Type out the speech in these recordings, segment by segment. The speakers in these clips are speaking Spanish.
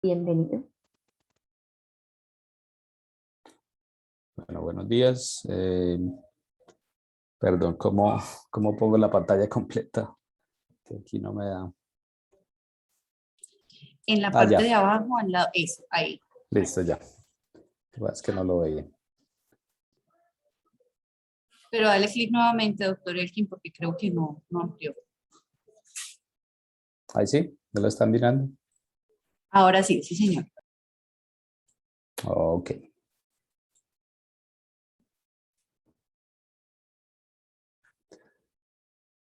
Bienvenido. Bueno, buenos días. Perdón, ¿cómo pongo la pantalla completa? Que aquí no me da. En la parte Ya. de abajo, al lado, eso, ahí. Listo, ya. Es que no lo veía. Pero dale clic nuevamente, doctor Elkin, porque creo que no amplió. Ahí sí, ¿me lo están mirando? Ahora sí, sí, señor. Ok.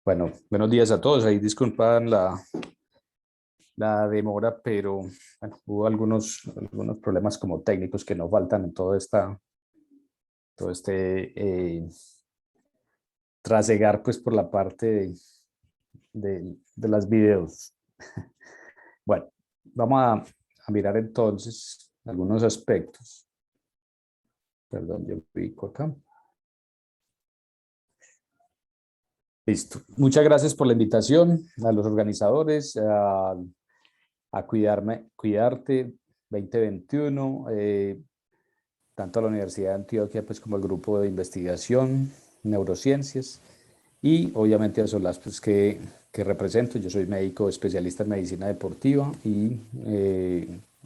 Bueno, buenos días a todos. Ahí disculpan la demora, pero bueno, hubo algunos problemas como técnicos que no faltan en todo este trasegar pues por la parte de las videos. Bueno, vamos a mirar entonces algunos aspectos. Perdón, yo pico acá. Listo. Muchas gracias por la invitación a los organizadores a Cuidarte 2021, tanto a la Universidad de Antioquia pues, como al grupo de investigación, neurociencias, y obviamente a SOLAS pues, que represento. Yo soy médico especialista en medicina deportiva y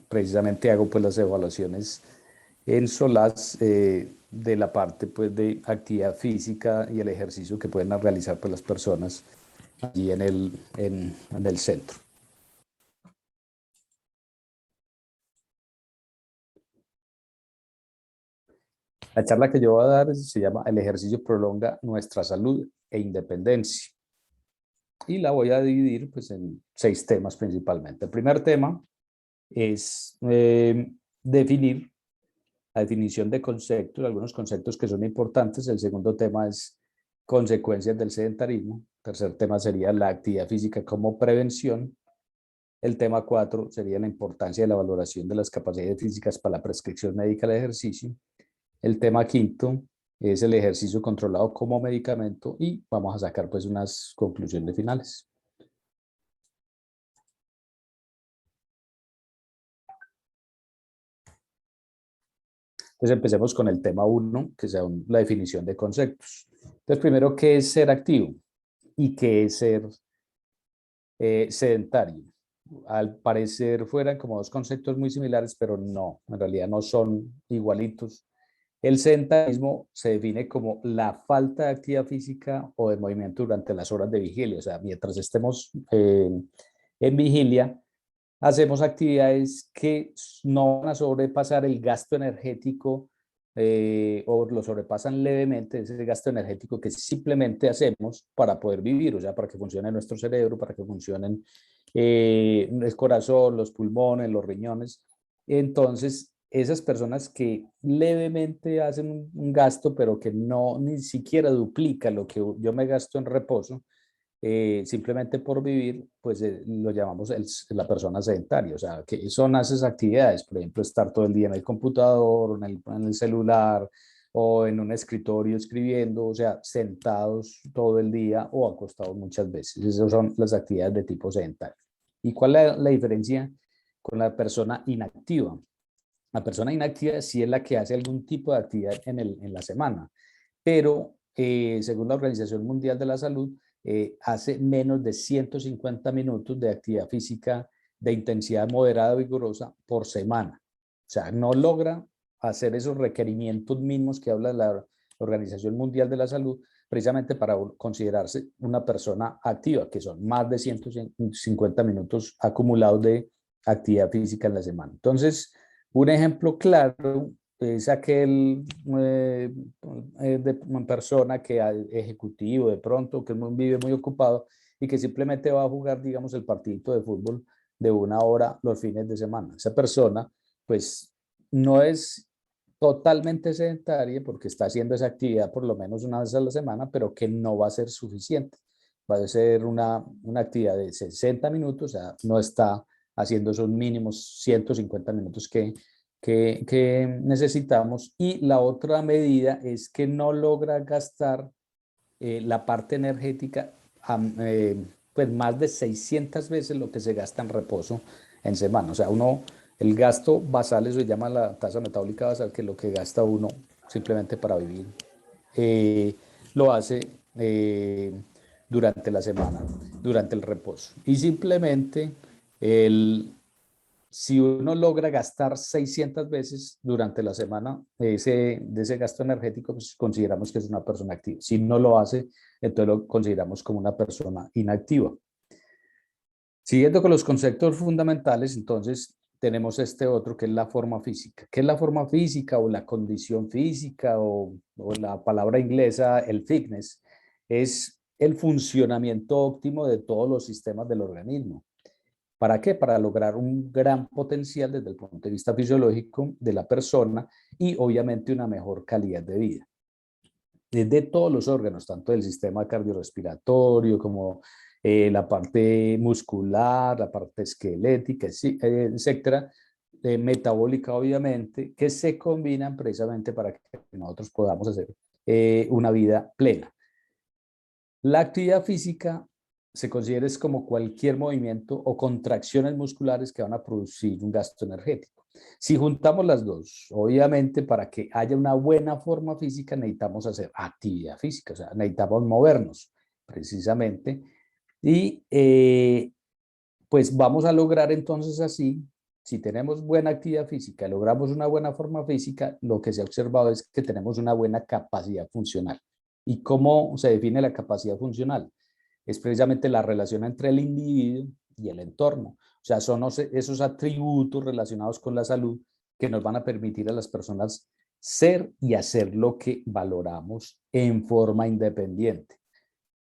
precisamente hago pues, las evaluaciones en SOLAS de la parte pues, de actividad física y el ejercicio que pueden realizar pues, las personas allí en el centro. La charla que yo voy a dar se llama El ejercicio prolonga nuestra salud e independencia. Y la voy a dividir pues, en 6 temas principalmente. El primer tema es definir la definición de conceptos, algunos conceptos que son importantes. El segundo tema es consecuencias del sedentarismo. El tercer tema sería la actividad física como prevención. El tema 4 sería la importancia de la valoración de las capacidades físicas para la prescripción médica del ejercicio. El tema 5 es el ejercicio controlado como medicamento y vamos a sacar pues unas conclusiones finales. Entonces empecemos con el tema 1, que es la definición de conceptos. Entonces primero, ¿qué es ser activo? ¿Y qué es ser sedentario? Al parecer fueran como 2 conceptos muy similares, pero no, en realidad no son igualitos. El sedentarismo se define como la falta de actividad física o de movimiento durante las horas de vigilia. O sea, mientras estemos en vigilia, hacemos actividades que no van a sobrepasar el gasto energético o lo sobrepasan levemente, ese gasto energético que simplemente hacemos para poder vivir, o sea, para que funcione nuestro cerebro, para que funcionen el corazón, los pulmones, los riñones. Entonces, esas personas que levemente hacen un gasto, pero que no ni siquiera duplica lo que yo me gasto en reposo, simplemente por vivir, pues lo llamamos la persona sedentaria. O sea, que son esas actividades, por ejemplo, estar todo el día en el computador, en el celular o en un escritorio escribiendo, o sea, sentados todo el día o acostados muchas veces. Esas son las actividades de tipo sedentario. ¿Y cuál es la diferencia con la persona inactiva? La persona inactiva sí es la que hace algún tipo de actividad en la semana, pero según la Organización Mundial de la Salud, hace menos de 150 minutos de actividad física de intensidad moderada vigorosa por semana. O sea, no logra hacer esos requerimientos mínimos que habla la Organización Mundial de la Salud, precisamente para considerarse una persona activa, que son más de 150 minutos acumulados de actividad física en la semana. Entonces, un ejemplo claro es aquel de una persona que ejecutivo de pronto, que vive muy ocupado y que simplemente va a jugar, digamos, el partidito de fútbol de 1 hora los fines de semana. Esa persona, pues, no es totalmente sedentaria porque está haciendo esa actividad por lo menos una vez a la semana, pero que no va a ser suficiente. Va a ser una actividad de 60 minutos, o sea, no está haciendo esos mínimos 150 minutos que necesitamos. Y la otra medida es que no logra gastar la parte energética pues más de 600 veces lo que se gasta en reposo en semana. O sea, uno El gasto basal, eso se llama la tasa metabólica basal, que es lo que gasta uno simplemente para vivir. eh, lo hace durante la semana, durante el reposo. Y simplemente si uno logra gastar 600 veces durante la semana de ese gasto energético, pues consideramos que es una persona activa. Si no lo hace, entonces lo consideramos como una persona inactiva. Siguiendo con los conceptos fundamentales, entonces tenemos este otro que es la forma física. ¿Qué es la forma física o la condición física o la palabra inglesa, el fitness? Es el funcionamiento óptimo de todos los sistemas del organismo. ¿Para qué? Para lograr un gran potencial desde el punto de vista fisiológico de la persona y obviamente una mejor calidad de vida. Desde todos los órganos, tanto del sistema cardiorrespiratorio como la parte muscular, la parte esquelética, etcétera, metabólica obviamente, que se combinan precisamente para que nosotros podamos hacer una vida plena. La actividad física se considera como cualquier movimiento o contracciones musculares que van a producir un gasto energético. Si juntamos las dos, obviamente para que haya una buena forma física necesitamos hacer actividad física, o sea, necesitamos movernos precisamente. Y pues vamos a lograr entonces así, si tenemos buena actividad física, logramos una buena forma física, lo que se ha observado es que tenemos una buena capacidad funcional. ¿Y cómo se define la capacidad funcional? Es precisamente la relación entre el individuo y el entorno. O sea, son esos atributos relacionados con la salud que nos van a permitir a las personas ser y hacer lo que valoramos en forma independiente.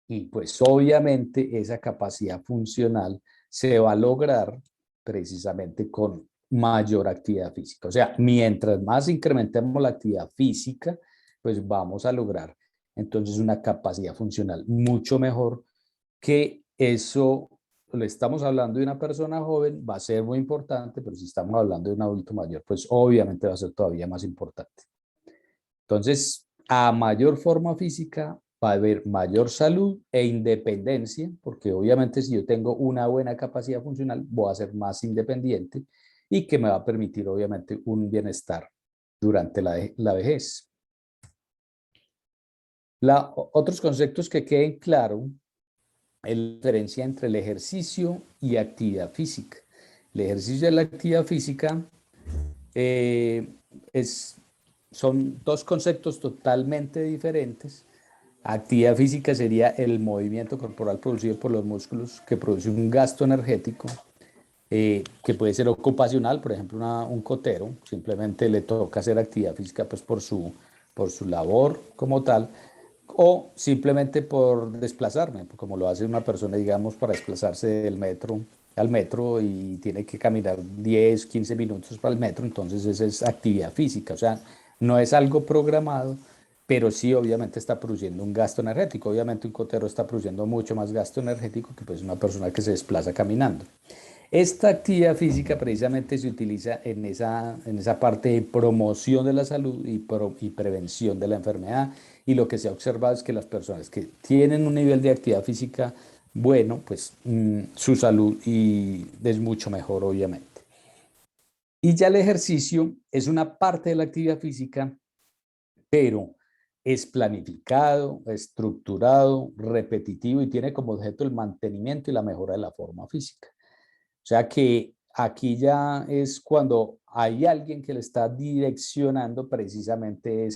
Y pues obviamente esa capacidad funcional se va a lograr precisamente con mayor actividad física. O sea, mientras más incrementemos la actividad física, pues vamos a lograr entonces una capacidad funcional mucho mejor, que eso le estamos hablando de una persona joven, va a ser muy importante, pero si estamos hablando de un adulto mayor, pues obviamente va a ser todavía más importante. Entonces, a mayor forma física va a haber mayor salud e independencia, porque obviamente si yo tengo una buena capacidad funcional, voy a ser más independiente y que me va a permitir obviamente un bienestar durante la vejez. Otros conceptos que queden claros es la diferencia entre el ejercicio y actividad física. El ejercicio y la actividad física eh, es, son dos conceptos totalmente diferentes. Actividad física sería el movimiento corporal producido por los músculos que produce un gasto energético que puede ser ocupacional, por ejemplo, un cotero, simplemente le toca hacer actividad física pues, por su labor como tal, o simplemente por desplazarme, como lo hace una persona, digamos, para desplazarse del metro al metro y tiene que caminar 10, 15 minutos para el metro, entonces esa es actividad física, o sea, no es algo programado, pero sí obviamente está produciendo un gasto energético. Obviamente un cotero está produciendo mucho más gasto energético que pues una persona que se desplaza caminando. Esta actividad física precisamente se utiliza en esa parte de promoción de la salud y prevención de la enfermedad. Y lo que se ha observado es que las personas que tienen un nivel de actividad física bueno, pues su salud es mucho mejor, obviamente. Y ya el ejercicio es una parte de la actividad física, pero es planificado, estructurado, repetitivo y tiene como objeto el mantenimiento y la mejora de la forma física. O sea que aquí ya es cuando hay alguien que le está direccionando precisamente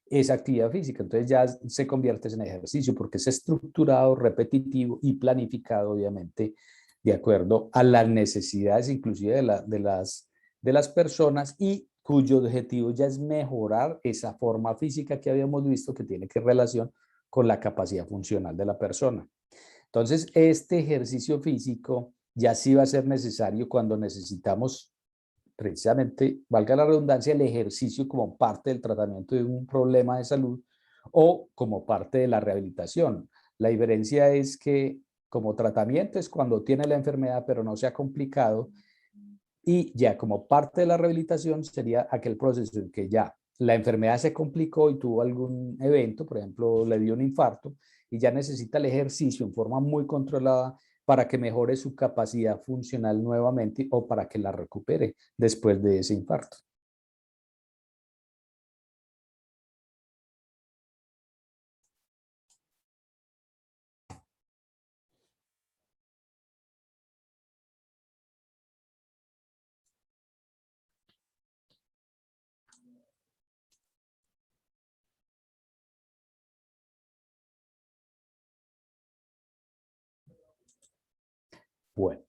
esa actividad física. Entonces ya se convierte en ejercicio porque es estructurado, repetitivo y planificado, obviamente, de acuerdo a las necesidades inclusive de las personas y cuyo objetivo ya es mejorar esa forma física que habíamos visto que tiene que relación con la capacidad funcional de la persona. Entonces, este ejercicio físico ya sí va a ser necesario cuando necesitamos precisamente, valga la redundancia, el ejercicio como parte del tratamiento de un problema de salud o como parte de la rehabilitación. La diferencia es que como tratamiento es cuando tiene la enfermedad pero no se ha complicado, y ya como parte de la rehabilitación sería aquel proceso en que ya la enfermedad se complicó y tuvo algún evento, por ejemplo, le dio un infarto y ya necesita el ejercicio en forma muy controlada para que mejore su capacidad funcional nuevamente o para que la recupere después de ese infarto. Bueno,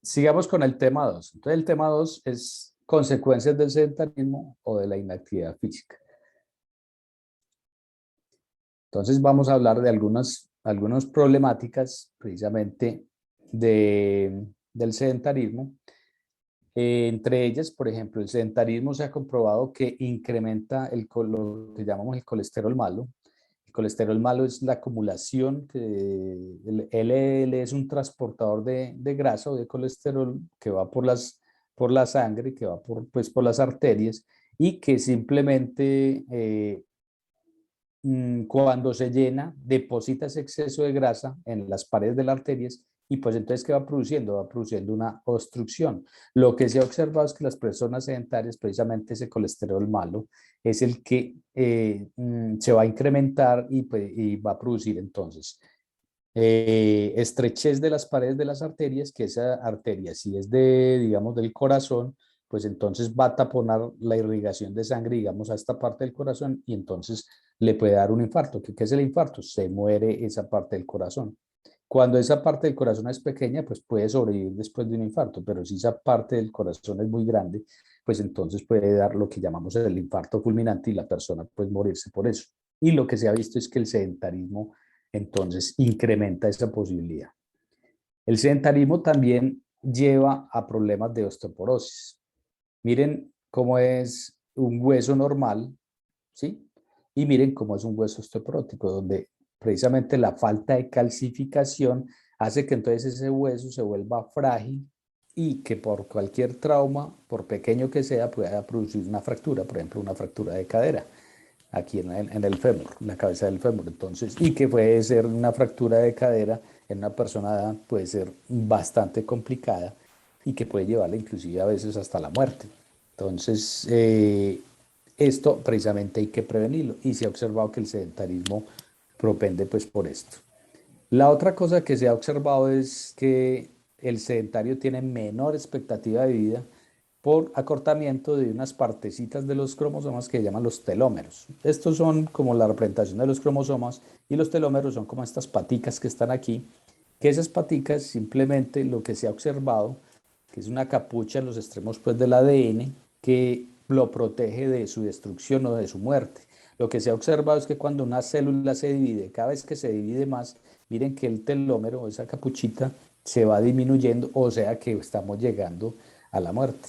sigamos con el tema 2. Entonces, el tema 2 es consecuencias del sedentarismo o de la inactividad física. Entonces, vamos a hablar de algunas problemáticas precisamente del sedentarismo. Entre ellas, por ejemplo, el sedentarismo se ha comprobado que incrementa lo que llamamos el colesterol malo. El colesterol malo es la acumulación, el LDL es un transportador de grasa o de colesterol que va por la sangre, que va por las arterias y que simplemente cuando se llena, deposita ese exceso de grasa en las paredes de las arterias y pues entonces ¿qué va produciendo? Va produciendo una obstrucción. Lo que se ha observado es que las personas sedentarias, precisamente ese colesterol malo, es el que se va a incrementar y va a producir entonces estrechez de las paredes de las arterias, que esa arteria, si es digamos, del corazón, pues entonces va a taponar la irrigación de sangre, digamos, a esta parte del corazón y entonces le puede dar un infarto. ¿Qué es el infarto? Se muere esa parte del corazón. Cuando esa parte del corazón es pequeña, pues puede sobrevivir después de un infarto, pero si esa parte del corazón es muy grande, pues entonces puede dar lo que llamamos el infarto fulminante y la persona puede morirse por eso. Y lo que se ha visto es que el sedentarismo entonces incrementa esa posibilidad. El sedentarismo también lleva a problemas de osteoporosis. Miren cómo es un hueso normal, ¿sí? Y miren cómo es un hueso osteoporótico, donde precisamente la falta de calcificación hace que entonces ese hueso se vuelva frágil y que por cualquier trauma, por pequeño que sea, pueda producir una fractura, por ejemplo, una fractura de cadera aquí en el fémur, en la cabeza del fémur. Entonces, y que puede ser una fractura de cadera en una persona de edad, puede ser bastante complicada y que puede llevarla inclusive a veces hasta la muerte. Entonces, esto precisamente hay que prevenirlo y se ha observado que el sedentarismo propende pues por esto. La otra cosa que se ha observado es que el sedentario tiene menor expectativa de vida por acortamiento de unas partecitas de los cromosomas que se llaman los telómeros. Estos son como la representación de los cromosomas y los telómeros son como estas paticas que están aquí, que esas paticas simplemente lo que se ha observado, que es una capucha en los extremos pues, del ADN que lo protege de su destrucción o de su muerte. Lo que se ha observado es que cuando una célula se divide, cada vez que se divide más, miren que el telómero, esa capuchita, se va disminuyendo, o sea que estamos llegando a la muerte.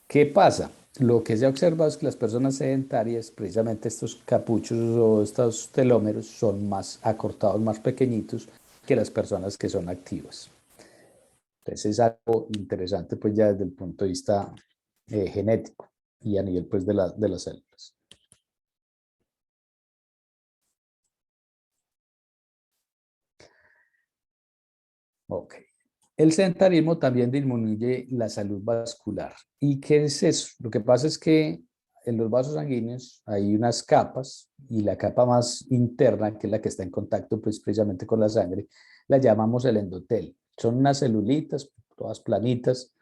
¿Qué pasa? Lo que se ha observado es que las personas sedentarias, precisamente estos capuchos o estos telómeros, son más acortados, más pequeñitos que las personas que son activas. Entonces es algo interesante pues ya desde el punto de vista genético y a nivel pues de las células. Ok. El sedentarismo también disminuye la salud vascular. ¿Y qué es eso? Lo que pasa es que en los vasos sanguíneos hay unas capas y la capa más interna, que es la que está en contacto pues, precisamente con la sangre, la llamamos el endotelio. Son unas celulitas, todas planitas,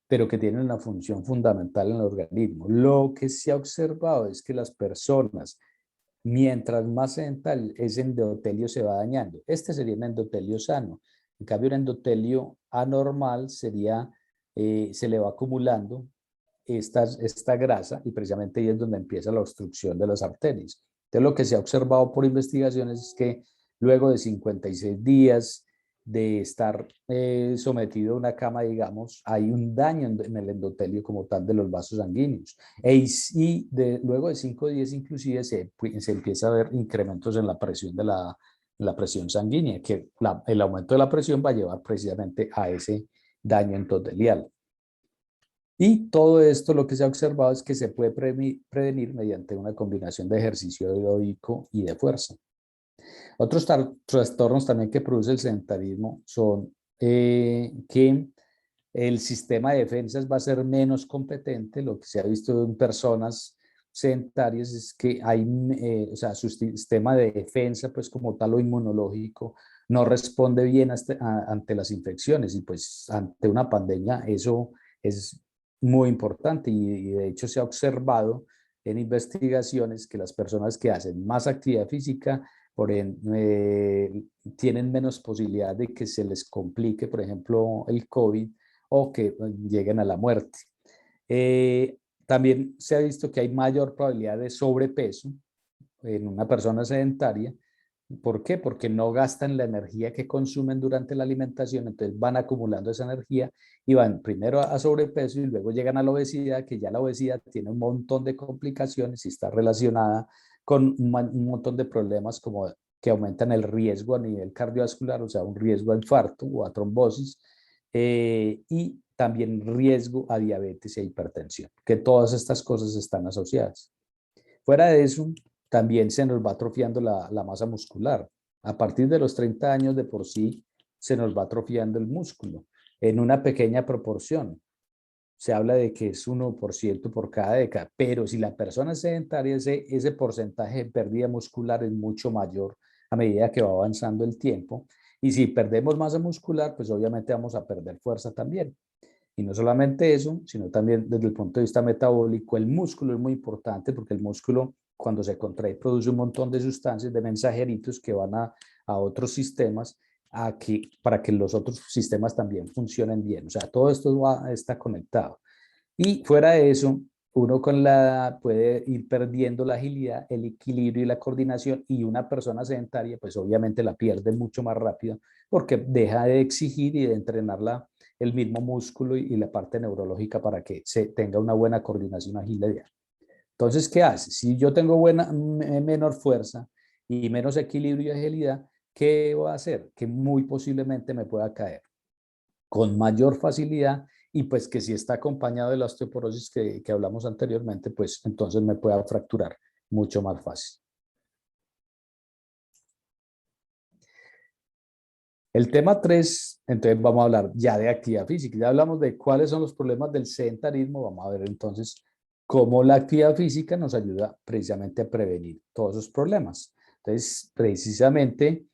pero que tienen una función fundamental en el organismo. Lo que se ha observado es que las personas, mientras más sedentario, ese endotelio se va dañando. Este sería un endotelio sano. En cambio, un endotelio anormal sería, se le va acumulando esta grasa y precisamente ahí es donde empieza la obstrucción de las arterias. Entonces, lo que se ha observado por investigaciones es que luego de 56 días de estar sometido a una cama, digamos, hay un daño en el endotelio como tal de los vasos sanguíneos. Y luego de 5 días inclusive se empieza a ver incrementos en la presión la presión sanguínea, que el aumento de la presión va a llevar precisamente a ese daño endotelial. Y todo esto lo que se ha observado es que se puede prevenir mediante una combinación de ejercicio aeróbico y de fuerza. Otros trastornos también que produce el sedentarismo son que el sistema de defensas va a ser menos competente. Lo que se ha visto en personas sedentarias es que hay, o sea, su sistema de defensa, pues como tal o inmunológico, no responde bien ante las infecciones y pues ante una pandemia eso es muy importante y de hecho se ha observado en investigaciones que las personas que hacen más actividad física tienen menos posibilidad de que se les complique, por ejemplo, el COVID o que lleguen a la muerte. También se ha visto que hay mayor probabilidad de sobrepeso en una persona sedentaria. ¿Por qué? Porque no gastan la energía que consumen durante la alimentación, entonces van acumulando esa energía y van primero a sobrepeso y luego llegan a la obesidad, que ya la obesidad tiene un montón de complicaciones y está relacionada con un montón de problemas como que aumentan el riesgo a nivel cardiovascular, o sea, un riesgo a infarto o a trombosis, y también riesgo a diabetes e hipertensión, que todas estas cosas están asociadas. Fuera de eso, también se nos va atrofiando la masa muscular. A partir de los 30 años de por sí se nos va atrofiando el músculo en una pequeña proporción. Se habla de que es 1% por cada década, pero si la persona es sedentaria, ese porcentaje de pérdida muscular es mucho mayor a medida que va avanzando el tiempo. Y si perdemos masa muscular, pues obviamente vamos a perder fuerza también. Y no solamente eso, sino también desde el punto de vista metabólico, el músculo es muy importante porque el músculo cuando se contrae produce un montón de sustancias, de mensajeritos que van a otros sistemas para que los otros sistemas también funcionen bien. O sea, todo esto está conectado. Y fuera de eso, uno con la edad puede ir perdiendo la agilidad, el equilibrio y la coordinación y una persona sedentaria pues obviamente la pierde mucho más rápido porque deja de exigir y de entrenarla el mismo músculo y la parte neurológica para que se tenga una buena coordinación agilidad. Entonces, ¿qué hace? Si yo tengo menor fuerza y menos equilibrio y agilidad, ¿qué voy a hacer? Que muy posiblemente me pueda caer con mayor facilidad y pues que si está acompañado de la osteoporosis que hablamos anteriormente, pues entonces me pueda fracturar mucho más fácil. El tema 3, entonces vamos a hablar ya de actividad física. Ya hablamos de cuáles son los problemas del sedentarismo. Vamos a ver entonces cómo la actividad física nos ayuda precisamente a prevenir todos esos problemas. Entonces, precisamente,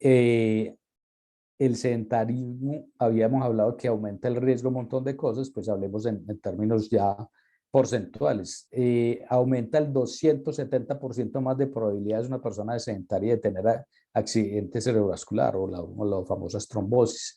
el sedentarismo, habíamos hablado que aumenta el riesgo de un montón de cosas, pues hablemos en términos ya porcentuales. Aumenta el 270% más de probabilidades una persona sedentaria de tener accidente cerebrovascular o las famosas trombosis.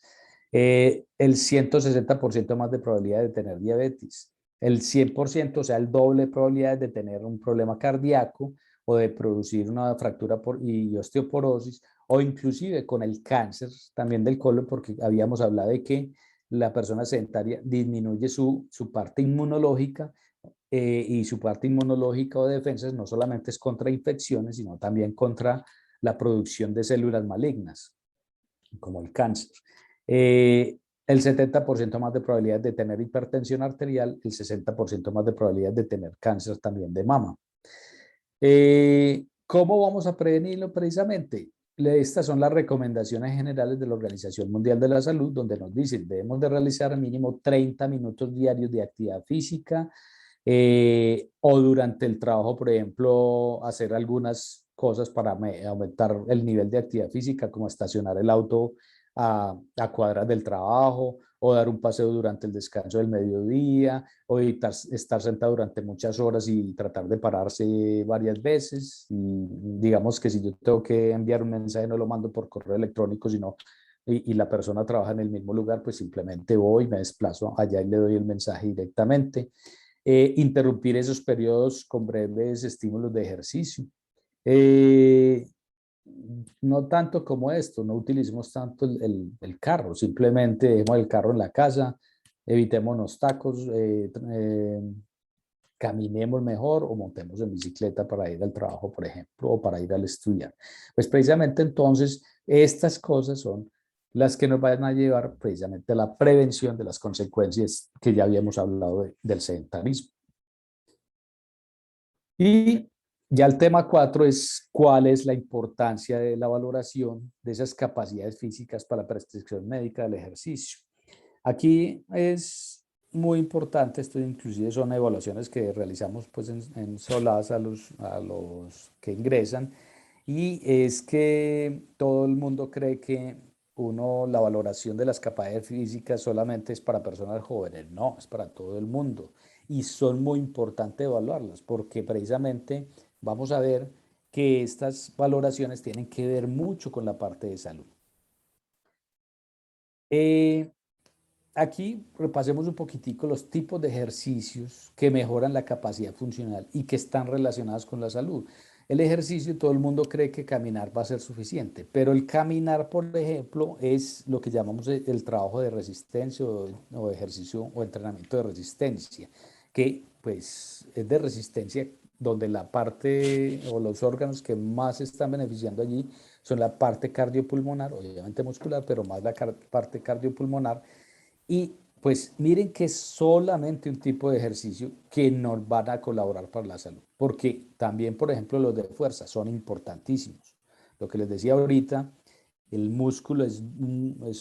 El 160% más de probabilidad de tener diabetes. El 100%, o sea, el doble de probabilidades de tener un problema cardíaco o de producir una fractura y osteoporosis o inclusive con el cáncer también del colon, porque habíamos hablado de que la persona sedentaria disminuye su parte inmunológica y su parte inmunológica o de defensas no solamente es contra infecciones, sino también contra la producción de células malignas, como el cáncer. El 70% más de probabilidades de tener hipertensión arterial, el 60% más de probabilidades de tener cáncer también de mama. ¿Cómo vamos a prevenirlo precisamente? Estas son las recomendaciones generales de la Organización Mundial de la Salud, donde nos dicen debemos de realizar mínimo 30 minutos diarios de actividad física o durante el trabajo, por ejemplo, hacer algunas cosas para aumentar el nivel de actividad física, como estacionar el auto a cuadras del trabajo o dar un paseo durante el descanso del mediodía o evitar estar sentado durante muchas horas y tratar de pararse varias veces. Y digamos que si yo tengo que enviar un mensaje, no lo mando por correo electrónico, sino y la persona trabaja en el mismo lugar, pues simplemente voy, me desplazo allá y le doy el mensaje directamente. Interrumpir esos periodos con breves estímulos de ejercicio. No tanto como esto, no utilicemos tanto el carro, simplemente dejemos el carro en la casa, evitémonos tacos, caminemos mejor o montemos en bicicleta para ir al trabajo, por ejemplo, o para ir al estudiar. Pues precisamente entonces estas cosas son las que nos van a llevar precisamente a la prevención de las consecuencias que ya habíamos hablado del sedentarismo. Y Ya el tema 4 es cuál es la importancia de la valoración de esas capacidades físicas para la prescripción médica del ejercicio. Aquí es muy importante, esto inclusive son evaluaciones que realizamos pues en SOLAS a los que ingresan, y es que todo el mundo cree que la valoración de las capacidades físicas solamente es para personas jóvenes. No, es para todo el mundo. Y son muy importantes evaluarlas porque precisamente vamos a ver que estas valoraciones tienen que ver mucho con la parte de salud. Eh, Aquí repasemos un poquitico los tipos de ejercicios que mejoran la capacidad funcional y que están relacionados con la salud. El ejercicio, todo el mundo cree que caminar va a ser suficiente, pero el caminar, por ejemplo, es lo que llamamos el trabajo de resistencia o ejercicio o entrenamiento de resistencia, que pues es de resistencia donde la parte o los órganos que más se están beneficiando allí son la parte cardiopulmonar, obviamente muscular, pero más la parte cardiopulmonar. Y pues miren que es solamente un tipo de ejercicio que nos van a colaborar para la salud, porque también, por ejemplo, los de fuerza son importantísimos. Lo que les decía ahorita, el músculo es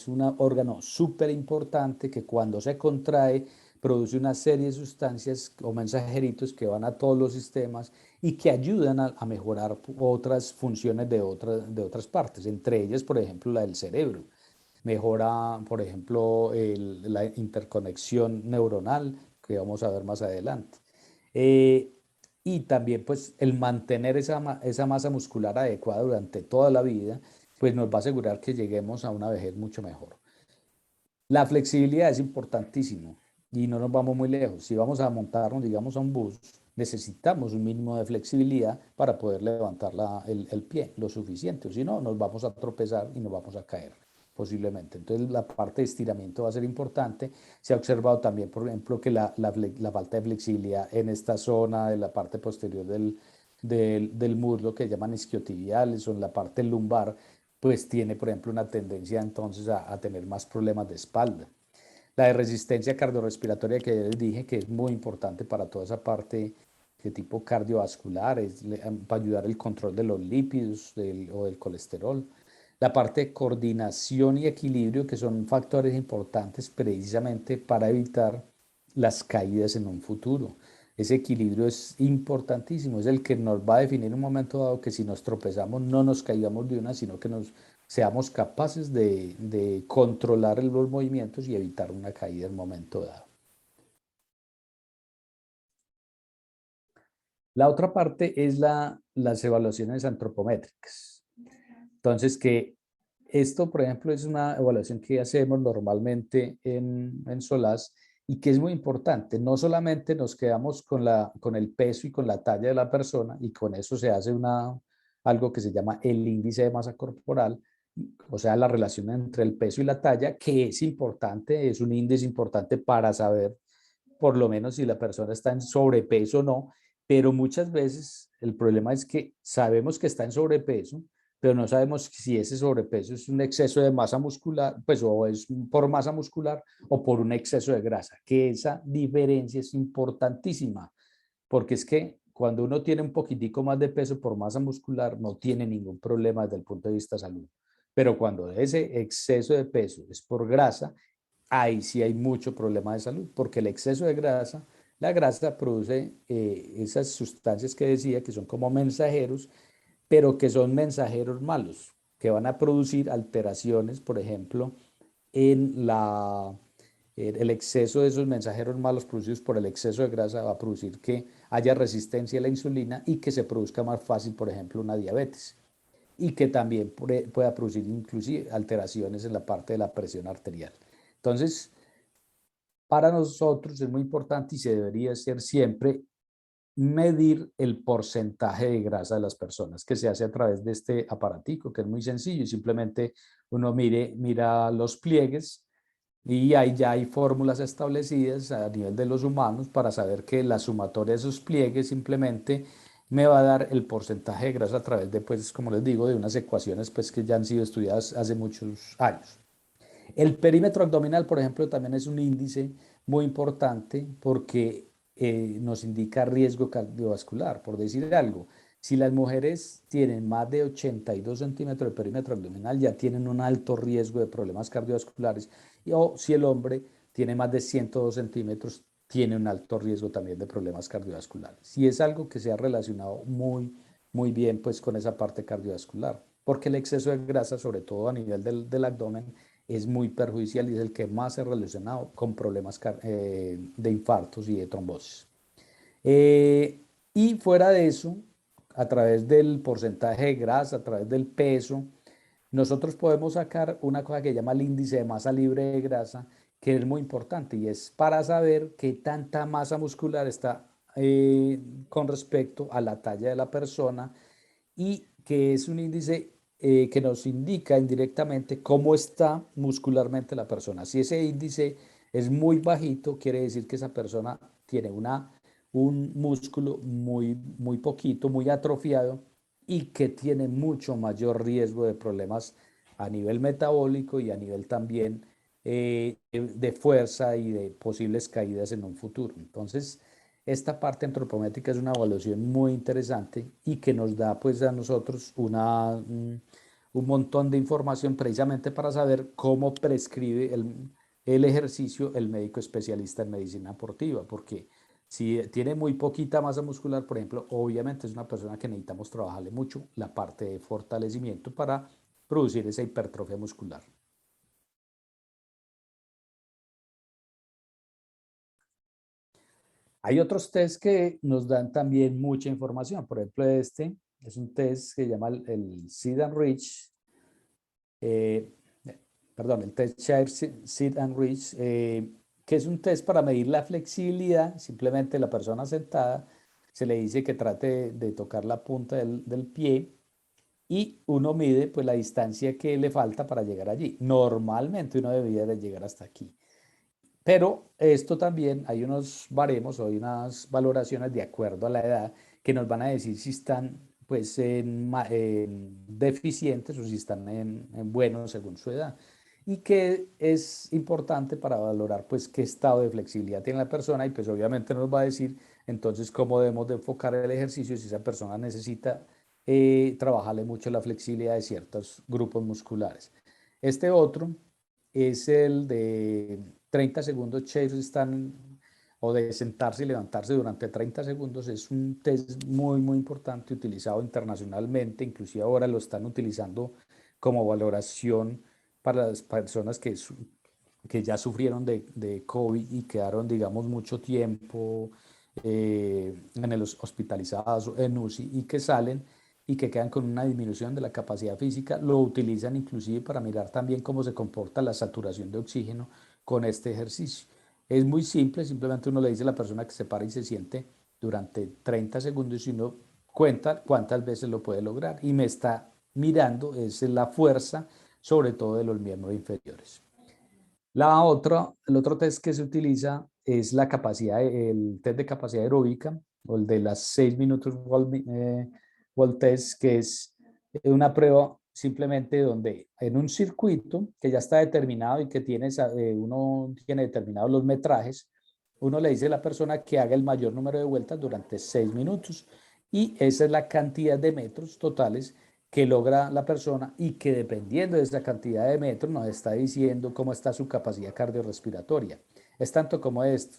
un órgano súper importante que cuando se contrae produce una serie de sustancias o mensajeritos que van a todos los sistemas y que ayudan a mejorar otras funciones de otras partes, entre ellas, por ejemplo, la del cerebro. Mejora, por ejemplo, la interconexión neuronal, que vamos a ver más adelante. Eh, y también, pues, el mantener esa masa muscular adecuada durante toda la vida, pues nos va a asegurar que lleguemos a una vejez mucho mejor. La flexibilidad es importantísimo y no nos vamos muy lejos. Si vamos a montarnos, digamos, a un bus, necesitamos un mínimo de flexibilidad para poder levantar el pie lo suficiente. O si no, nos vamos a tropezar y nos vamos a caer posiblemente. Entonces, la parte de estiramiento va a ser importante. Se ha observado también, por ejemplo, que la falta de flexibilidad en esta zona de la parte posterior del muslo, que llaman isquiotibiales, o en la parte lumbar, pues tiene, por ejemplo, una tendencia entonces a tener más problemas de espalda. La de resistencia cardiorrespiratoria que ya les dije que es muy importante para toda esa parte de tipo cardiovascular, para ayudar el control de los lípidos o del colesterol. La parte de coordinación y equilibrio, que son factores importantes precisamente para evitar las caídas en un futuro. Ese equilibrio es importantísimo, es el que nos va a definir en un momento dado que si nos tropezamos no nos caigamos de una, sino que seamos capaces de controlar los movimientos y evitar una caída en un momento dado. La otra parte es las evaluaciones antropométricas. Entonces, que esto, por ejemplo, es una evaluación que hacemos normalmente en SOLAS y que es muy importante. No solamente nos quedamos con el peso y con la talla de la persona y con eso se hace algo que se llama el índice de masa corporal, o sea, la relación entre el peso y la talla, que es importante, es un índice importante para saber por lo menos si la persona está en sobrepeso o no, pero muchas veces el problema es que sabemos que está en sobrepeso, pero no sabemos si ese sobrepeso es un exceso de masa muscular, pues o es por masa muscular o por un exceso de grasa, que esa diferencia es importantísima, porque es que cuando uno tiene un poquitico más de peso por masa muscular, no tiene ningún problema desde el punto de vista de salud. Pero cuando ese exceso de peso es por grasa, ahí sí hay mucho problema de salud, porque el exceso de grasa, la grasa produce esas sustancias que decía que son como mensajeros, pero que son mensajeros malos, que van a producir alteraciones, por ejemplo, en el exceso de esos mensajeros malos producidos por el exceso de grasa va a producir que haya resistencia a la insulina y que se produzca más fácil, por ejemplo, una diabetes y que también pueda producir inclusive alteraciones en la parte de la presión arterial. Entonces, para nosotros es muy importante y se debería hacer siempre medir el porcentaje de grasa de las personas, que se hace a través de este aparatico, que es muy sencillo y simplemente uno mira los pliegues y ahí ya hay fórmulas establecidas a nivel de los humanos para saber que la sumatoria de esos pliegues simplemente me va a dar el porcentaje de grasa a través de, pues, como les digo, de unas ecuaciones pues, que ya han sido estudiadas hace muchos años. El perímetro abdominal, por ejemplo, también es un índice muy importante porque nos indica riesgo cardiovascular, por decir algo. Si las mujeres tienen más de 82 centímetros de perímetro abdominal, ya tienen un alto riesgo de problemas cardiovasculares, o si el hombre tiene más de 102 centímetros, tiene un alto riesgo también de problemas cardiovasculares. Y es algo que se ha relacionado muy bien pues con esa parte cardiovascular, porque el exceso de grasa, sobre todo a nivel del abdomen, es muy perjudicial y es el que más se ha relacionado con problemas de infartos y de trombosis. Eh, y fuera de eso, a través del porcentaje de grasa, a través del peso, nosotros podemos sacar una cosa que se llama el índice de masa libre de grasa, que es muy importante y es para saber qué tanta masa muscular está con respecto a la talla de la persona, y que es un índice que nos indica indirectamente cómo está muscularmente la persona. Si ese índice es muy bajito, quiere decir que esa persona tiene un músculo muy poquito, muy atrofiado, y que tiene mucho mayor riesgo de problemas a nivel metabólico y a nivel también de fuerza y de posibles caídas en un futuro. Entonces, esta parte antropométrica es una evaluación muy interesante y que nos da pues a nosotros un montón de información precisamente para saber cómo prescribe el ejercicio el médico especialista en medicina deportiva, porque si tiene muy poquita masa muscular, por ejemplo, obviamente es una persona que necesitamos trabajarle mucho la parte de fortalecimiento para producir esa hipertrofia muscular. Hay otros test que nos dan también mucha información. Por ejemplo, este es un test que se llama el Sit and Reach, eh, perdón, el test Chair Sit and Reach, que es un test para medir la flexibilidad. Simplemente la persona sentada se le dice que trate de tocar la punta del pie y uno mide pues la distancia que le falta para llegar allí. Normalmente uno debería de llegar hasta aquí. Pero esto también hay unos baremos o hay unas valoraciones de acuerdo a la edad que nos van a decir si están pues en deficientes o si están en buenos según su edad. Y que es importante para valorar pues qué estado de flexibilidad tiene la persona, y pues obviamente nos va a decir entonces cómo debemos de enfocar el ejercicio si esa persona necesita trabajarle mucho la flexibilidad de ciertos grupos musculares. Este otro es el de 30 segundos chairs stand, o de sentarse y levantarse durante 30 segundos. Es un test muy importante, utilizado internacionalmente, inclusive ahora lo están utilizando como valoración para las personas que ya sufrieron de COVID y quedaron, digamos, mucho tiempo en los hospitalizados en UCI y que salen y que quedan con una disminución de la capacidad física. Lo utilizan inclusive para mirar también cómo se comporta la saturación de oxígeno con este ejercicio. Es muy simple, simplemente uno le dice a la persona que se para y se siente durante 30 segundos y uno cuenta cuántas veces lo puede lograr. Y me está mirando, es la fuerza, sobre todo de los miembros inferiores. El otro test que se utiliza es la capacidad, el test de capacidad aeróbica, o el de las 6 minutos wall test, que es una prueba simplemente donde en un circuito que ya está determinado y que uno tiene determinados los metrajes, uno le dice a la persona que haga el mayor número de vueltas durante 6 minutos, y esa es la cantidad de metros totales que logra la persona, y que dependiendo de esa cantidad de metros nos está diciendo cómo está su capacidad cardiorrespiratoria. Es tanto como esto.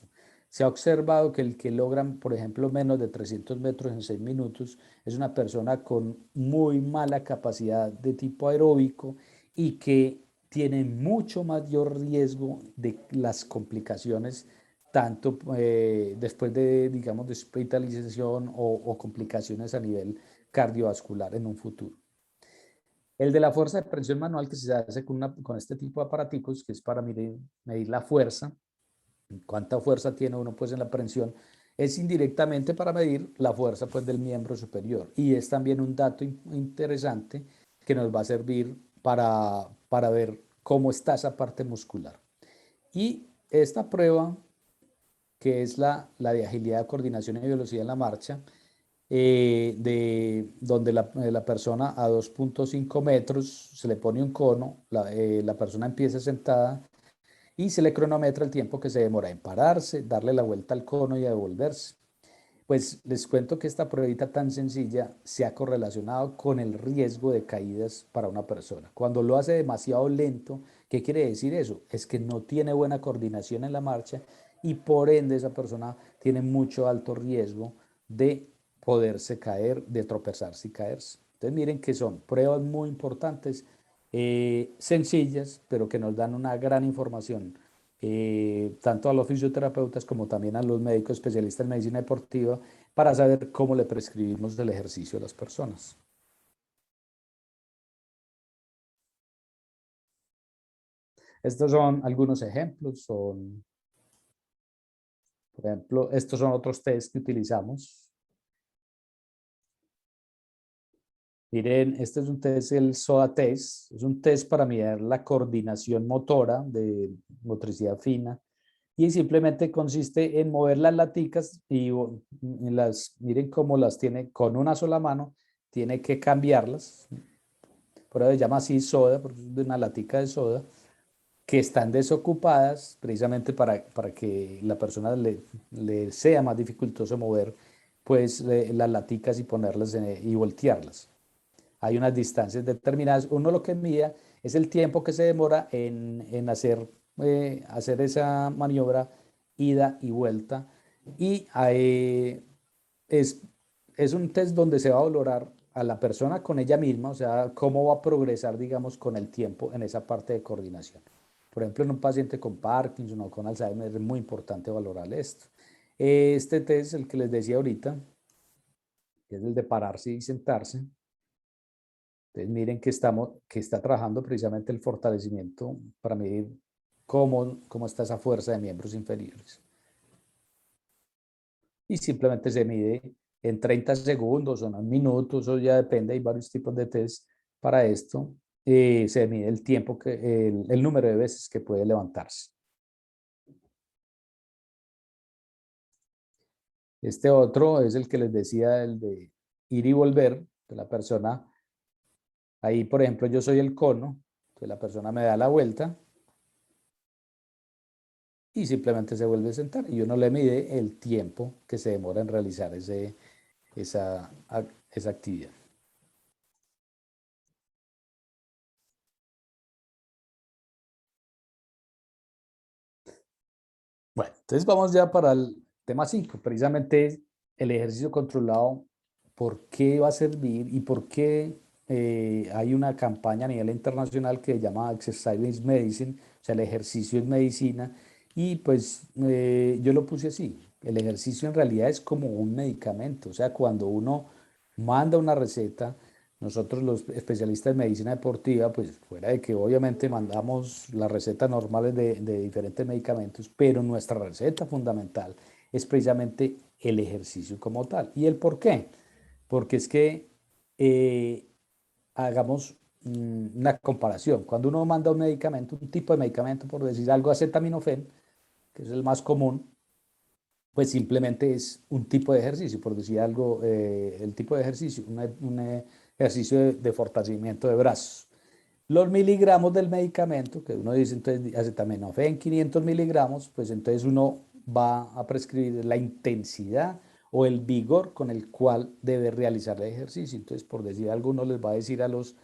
Se ha observado que el que logran, por ejemplo, menos de 300 metros en 6 minutos es una persona con muy mala capacidad de tipo aeróbico y que tiene mucho mayor riesgo de las complicaciones, tanto después de, digamos, de hospitalización o complicaciones a nivel cardiovascular en un futuro. El de la fuerza de presión manual, que se hace con este tipo de aparaticos, que es para medir la fuerza, cuánta fuerza tiene uno pues en la presión, es indirectamente para medir la fuerza pues del miembro superior, y es también un dato interesante que nos va a servir para ver cómo está esa parte muscular. Y esta prueba, que es la de agilidad, coordinación y velocidad en la marcha, donde la persona a 2.5 metros se le pone un cono, la persona empieza sentada y se le cronometra el tiempo que se demora en pararse, darle la vuelta al cono y a devolverse. Pues les cuento que esta pruebita tan sencilla se ha correlacionado con el riesgo de caídas para una persona. Cuando lo hace demasiado lento, ¿qué quiere decir eso? Es que no tiene buena coordinación en la marcha y por ende esa persona tiene mucho alto riesgo de poderse caer, de tropezarse y caerse. Entonces miren que son pruebas muy importantes, sencillas, pero que nos dan una gran información tanto a los fisioterapeutas como también a los médicos especialistas en medicina deportiva para saber cómo le prescribimos el ejercicio a las personas. Estos son algunos ejemplos, por ejemplo, estos son otros test que utilizamos. Miren, este es un test, el SOA test, es un test para medir la coordinación motora de motricidad fina y simplemente consiste en mover las laticas y miren cómo las tiene con una sola mano, tiene que cambiarlas, por eso se llama así soda, porque es de una latica de soda, que están desocupadas precisamente para que la persona le sea más dificultoso mover pues las laticas y ponerlas y voltearlas. Hay unas distancias determinadas. Uno lo que mide es el tiempo que se demora en hacer esa maniobra ida y vuelta. Y es, es un test donde se va a valorar a la persona con ella misma, o sea, cómo va a progresar, digamos, con el tiempo en esa parte de coordinación. Por ejemplo, en un paciente con Parkinson o con Alzheimer es muy importante valorar esto. Este test, el que les decía ahorita, es el de pararse y sentarse. Entonces miren que está trabajando precisamente el fortalecimiento para medir cómo está esa fuerza de miembros inferiores. Y simplemente se mide en 30 segundos o en un minuto, eso ya depende, hay varios tipos de test para esto. Se mide el tiempo, el número de veces que puede levantarse. Este otro es el que les decía, el de ir y volver, de la persona. Ahí, por ejemplo, yo soy el cono, que la persona me da la vuelta y simplemente se vuelve a sentar y uno le mide el tiempo que se demora en realizar esa actividad. Bueno, entonces vamos ya para el tema 5, precisamente el ejercicio controlado, por qué va a servir y por qué hay una campaña a nivel internacional que se llama Exercise is Medicine, o sea, el ejercicio es medicina, y pues yo lo puse así, el ejercicio en realidad es como un medicamento, o sea, cuando uno manda una receta, nosotros los especialistas en medicina deportiva, pues fuera de que obviamente mandamos las recetas normales de diferentes medicamentos, pero nuestra receta fundamental es precisamente el ejercicio como tal. ¿Y el por qué? Porque es que eh, hagamos una comparación. Cuando uno manda un medicamento, un tipo de medicamento, por decir algo, acetaminofén, que es el más común, pues simplemente es un tipo de ejercicio, por decir algo, el tipo de ejercicio, un ejercicio de fortalecimiento de brazos. Los miligramos del medicamento, que uno dice entonces acetaminofén 500 miligramos, pues entonces uno va a prescribir la intensidad o el vigor con el cual debe realizar el ejercicio. Entonces, por decir algo, uno les va a decir a los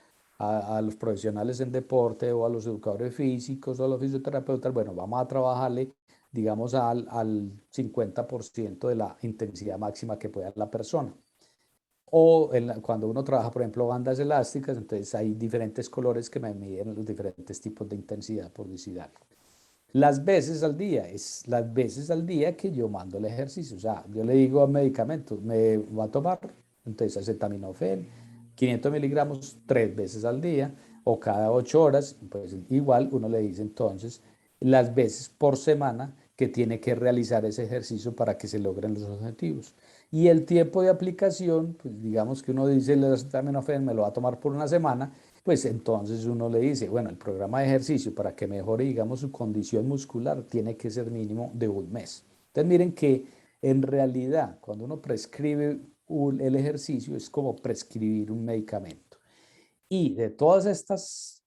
profesionales en deporte o a los educadores físicos o a los fisioterapeutas, bueno, vamos a trabajarle digamos, al 50% de la intensidad máxima que pueda la persona. O cuando uno trabaja, por ejemplo, bandas elásticas, entonces hay diferentes colores que me miden los diferentes tipos de intensidad, por decir algo. Las veces al día, es las veces al día que yo mando el ejercicio. O sea, yo le digo a medicamentos, me va a tomar, entonces acetaminofén, 500 miligramos 3 veces al día o cada 8 horas, pues igual uno le dice entonces las veces por semana que tiene que realizar ese ejercicio para que se logren los objetivos. Y el tiempo de aplicación, pues digamos que uno dice el acetaminofén me lo va a tomar por una semana, pues entonces uno le dice, bueno, el programa de ejercicio para que mejore, digamos, su condición muscular tiene que ser mínimo de un mes. Entonces miren que en realidad cuando uno prescribe el ejercicio es como prescribir un medicamento. Y de todas estas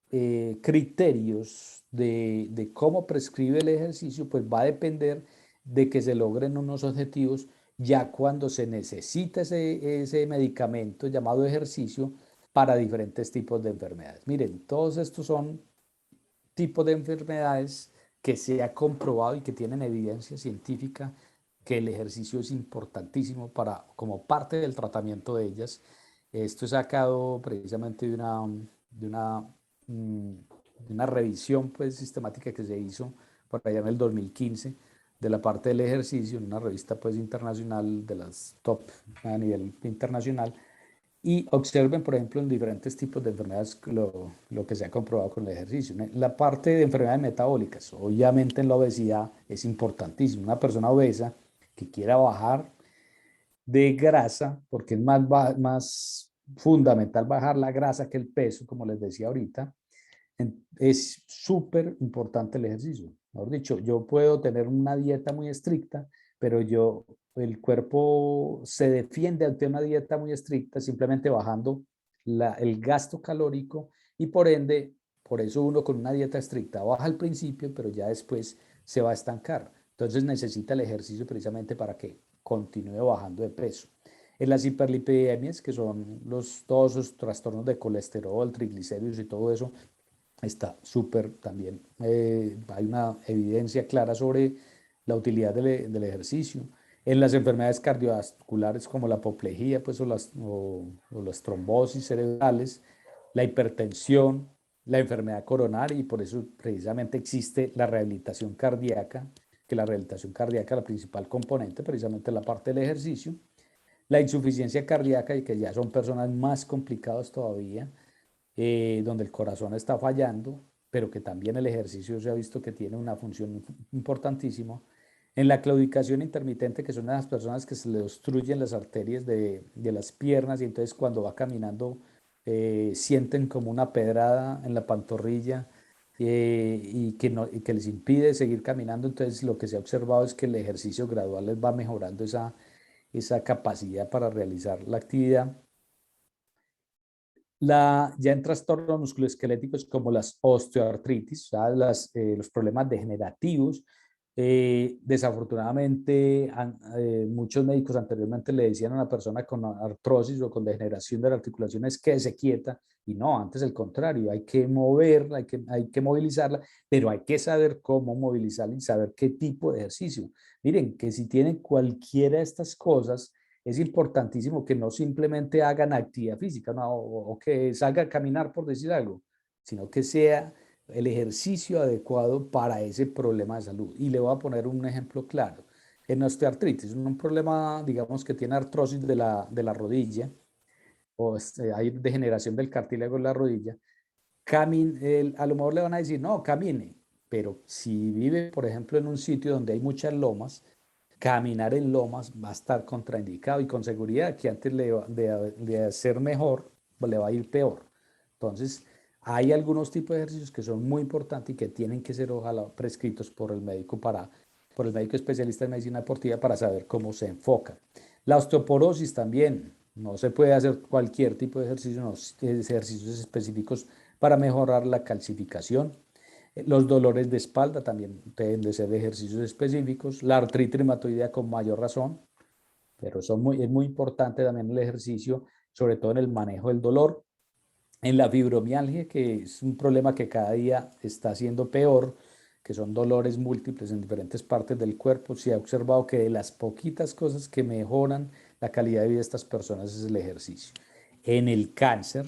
criterios de cómo prescribe el ejercicio, pues va a depender de que se logren unos objetivos ya cuando se necesita ese medicamento llamado ejercicio para diferentes tipos de enfermedades. Miren, todos estos son tipos de enfermedades que se ha comprobado y que tienen evidencia científica que el ejercicio es importantísimo para, como parte del tratamiento de ellas. Esto es sacado precisamente de una, mm, de una revisión pues, sistemática que se hizo por allá en el 2015 de la parte del ejercicio en una revista pues, internacional de las top a nivel internacional. Y observen, por ejemplo, en diferentes tipos de enfermedades lo que se ha comprobado con el ejercicio. La parte de enfermedades metabólicas, obviamente en la obesidad es importantísimo. Una persona obesa que quiera bajar de grasa, porque es más fundamental bajar la grasa que el peso, como les decía ahorita, es súper importante el ejercicio. Mejor dicho, yo puedo tener una dieta muy estricta, pero el cuerpo se defiende ante una dieta muy estricta simplemente bajando el gasto calórico y por ende, por eso uno con una dieta estricta baja al principio, pero ya después se va a estancar. Entonces necesita el ejercicio precisamente para que continúe bajando de peso. En las hiperlipidemias, que son todos los trastornos de colesterol, triglicéridos y todo eso, está súper también. Hay una evidencia clara sobre la utilidad del ejercicio. En las enfermedades cardiovasculares como la apoplejía pues, o las trombosis cerebrales, la hipertensión, la enfermedad coronaria, y por eso precisamente existe la rehabilitación cardíaca, que la rehabilitación cardíaca, la principal componente, precisamente la parte del ejercicio, la insuficiencia cardíaca, y que ya son personas más complicadas todavía, donde el corazón está fallando, pero que también el ejercicio se ha visto que tiene una función importantísima. En la claudicación intermitente, que son las personas que se le obstruyen las arterias de las piernas y entonces cuando va caminando sienten como una pedrada en la pantorrilla y que les impide seguir caminando. Entonces lo que se ha observado es que el ejercicio gradual les va mejorando esa capacidad para realizar la actividad. Ya en trastornos musculoesqueléticos como las osteoartritis, o sea, los problemas degenerativos, desafortunadamente muchos médicos anteriormente le decían a una persona con artrosis o con degeneración de las articulaciones que se quieta, y no, antes el contrario, hay que moverla, hay que movilizarla, pero hay que saber cómo movilizarla y saber qué tipo de ejercicio. Miren, que si tienen cualquiera de estas cosas, es importantísimo que no simplemente hagan actividad física, ¿no? O que salga a caminar por decir algo, sino que sea el ejercicio adecuado para ese problema de salud. Y le voy a poner un ejemplo claro. En osteoartritis, un problema, digamos, que tiene artrosis de la rodilla, o hay degeneración del cartílago en la rodilla, a lo mejor le van a decir, no, camine, pero si vive, por ejemplo, en un sitio donde hay muchas lomas, caminar en lomas va a estar contraindicado y con seguridad que antes de hacer mejor, pues le va a ir peor. Entonces, hay algunos tipos de ejercicios que son muy importantes y que tienen que ser, ojalá, prescritos por el médico por el médico especialista en medicina deportiva para saber cómo se enfoca. La osteoporosis también, no se puede hacer cualquier tipo de ejercicio, no, ejercicios específicos para mejorar la calcificación. Los dolores de espalda también deben de ser ejercicios específicos. La artritis reumatoidea con mayor razón, pero es muy importante también el ejercicio, sobre todo en el manejo del dolor. En la fibromialgia, que es un problema que cada día está siendo peor, que son dolores múltiples en diferentes partes del cuerpo, se ha observado que de las poquitas cosas que mejoran la calidad de vida de estas personas es el ejercicio. En el cáncer,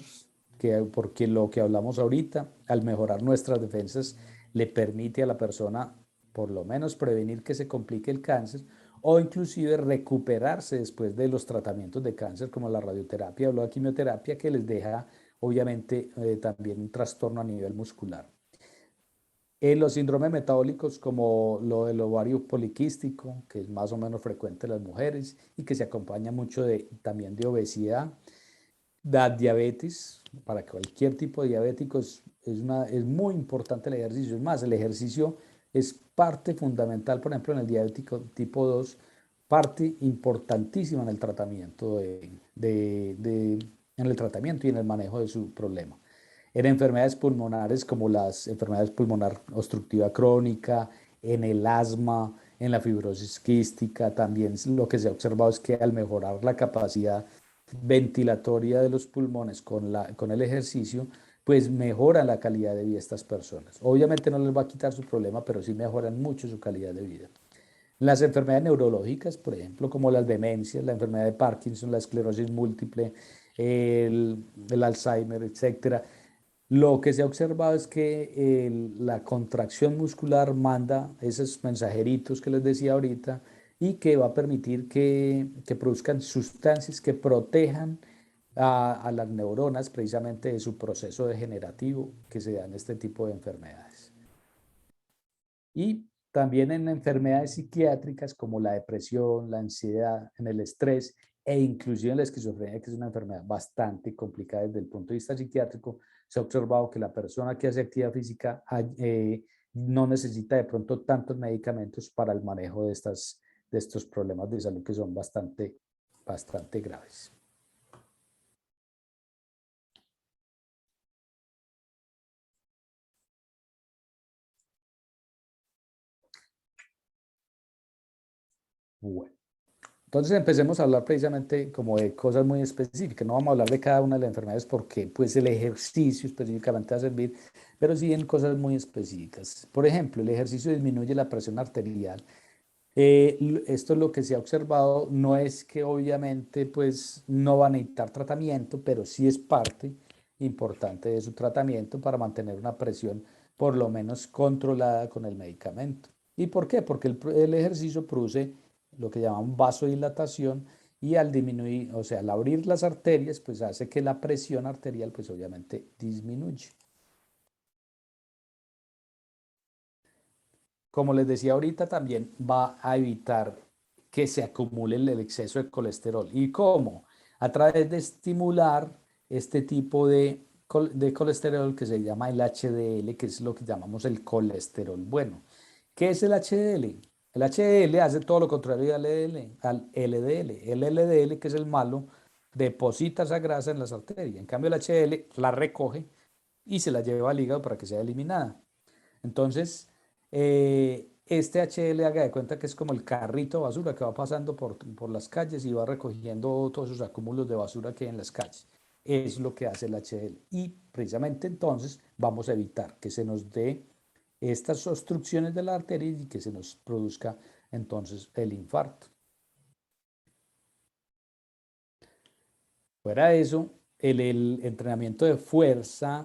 porque lo que hablamos ahorita, al mejorar nuestras defensas, le permite a la persona por lo menos prevenir que se complique el cáncer o inclusive recuperarse después de los tratamientos de cáncer como la radioterapia o la quimioterapia, que les deja obviamente también un trastorno a nivel muscular. En los síndromes metabólicos como lo del ovario poliquístico, que es más o menos frecuente en las mujeres y que se acompaña mucho también de obesidad, la diabetes, para cualquier tipo de diabético es muy importante el ejercicio. Es más, el ejercicio es parte fundamental, por ejemplo, en el diabético tipo 2, parte importantísima en el tratamiento, en el tratamiento y en el manejo de su problema. En enfermedades pulmonares como las enfermedades pulmonar obstructiva crónica, en el asma, en la fibrosis quística. También lo que se ha observado es que al mejorar la capacidad ventilatoria de los pulmones con el ejercicio, pues mejora la calidad de vida de estas personas. Obviamente no les va a quitar su problema, pero sí mejoran mucho su calidad de vida. Las enfermedades neurológicas, por ejemplo, como las demencias, la enfermedad de Parkinson, la esclerosis múltiple, el Alzheimer, etcétera. Lo que se ha observado es que la contracción muscular manda esos mensajeritos que les decía ahorita y que va a permitir que produzcan sustancias que protejan a las neuronas precisamente de su proceso degenerativo que se da en este tipo de enfermedades. Y también en enfermedades psiquiátricas como la depresión, la ansiedad, en el estrés e inclusive en la esquizofrenia, que es una enfermedad bastante complicada desde el punto de vista psiquiátrico, se ha observado que la persona que hace actividad física no necesita de pronto tantos medicamentos para el manejo de estos problemas de salud que son bastante graves. Bueno. Entonces empecemos a hablar precisamente como de cosas muy específicas. No vamos a hablar de cada una de las enfermedades porque pues el ejercicio específicamente va a servir, pero sí en cosas muy específicas. Por ejemplo, el ejercicio disminuye la presión arterial. Esto es lo que se ha observado. No es que obviamente pues no va a necesitar tratamiento, pero sí es parte importante de su tratamiento para mantener una presión por lo menos controlada con el medicamento. ¿Y por qué? Porque el ejercicio produce lo que llaman vasodilatación y al disminuir, o sea, al abrir las arterias, pues hace que la presión arterial, pues obviamente disminuye. Como les decía ahorita, también va a evitar que se acumule el exceso de colesterol. ¿Y cómo? A través de estimular este tipo de colesterol que se llama el HDL, que es lo que llamamos el colesterol bueno. ¿Qué es el HDL? El HDL hace todo lo contrario al LDL. El LDL, que es el malo, deposita esa grasa en las arterias. En cambio, el HDL la recoge y se la lleva al hígado para que sea eliminada. Entonces, este HL haga de cuenta que es como el carrito de basura que va pasando por las calles y va recogiendo todos esos acúmulos de basura que hay en las calles. Es lo que hace el HL. Y precisamente entonces vamos a evitar que se nos dé estas obstrucciones de la arteria y que se nos produzca entonces el infarto. Fuera de eso, el entrenamiento de fuerza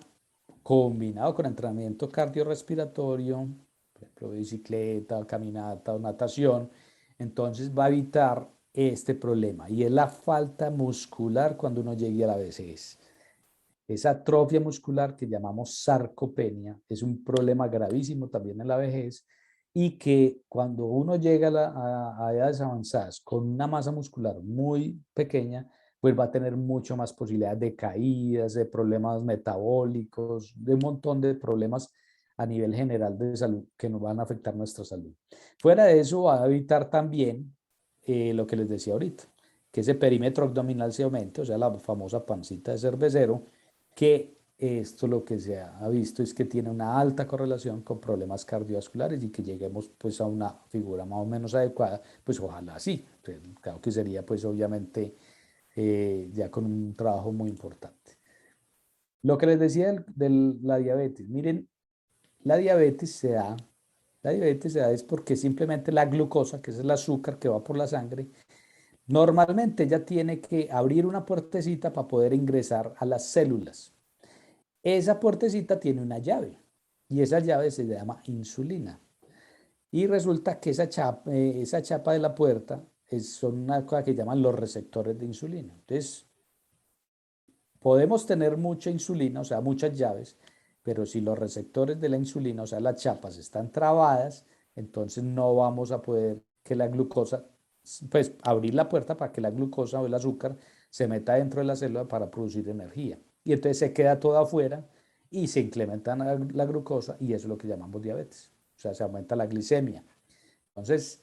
combinado con entrenamiento cardiorrespiratorio, por ejemplo, bicicleta, caminata o natación, entonces va a evitar este problema y es la falta muscular cuando uno llegue a la vejez. Esa atrofia muscular que llamamos sarcopenia es un problema gravísimo también en la vejez y que cuando uno llega a edades avanzadas con una masa muscular muy pequeña, pues va a tener mucho más posibilidades de caídas, de problemas metabólicos, de un montón de problemas a nivel general de salud que nos van a afectar nuestra salud. Fuera de eso, va a evitar también lo que les decía ahorita, que ese perímetro abdominal se aumente, o sea, la famosa pancita de cervecero, que esto lo que se ha visto es que tiene una alta correlación con problemas cardiovasculares y que lleguemos pues a una figura más o menos adecuada, pues ojalá sí, pues, claro que sería pues obviamente ya con un trabajo muy importante. Lo que les decía de la diabetes, miren, la diabetes se da, la diabetes se da es porque simplemente la glucosa, que es el azúcar que va por la sangre, normalmente ella tiene que abrir una puertecita para poder ingresar a las células. Esa puertecita tiene una llave y esa llave se llama insulina. Y resulta que esa chapa de la puerta son una cosa que llaman los receptores de insulina. Entonces, podemos tener mucha insulina, o sea, muchas llaves, pero si los receptores de la insulina, o sea, las chapas están trabadas, entonces no vamos a poder que la glucosa, pues abrir la puerta para que la glucosa o el azúcar se meta dentro de la célula para producir energía. Y entonces se queda todo afuera y se incrementa la glucosa y eso es lo que llamamos diabetes. O sea, se aumenta la glicemia. Entonces,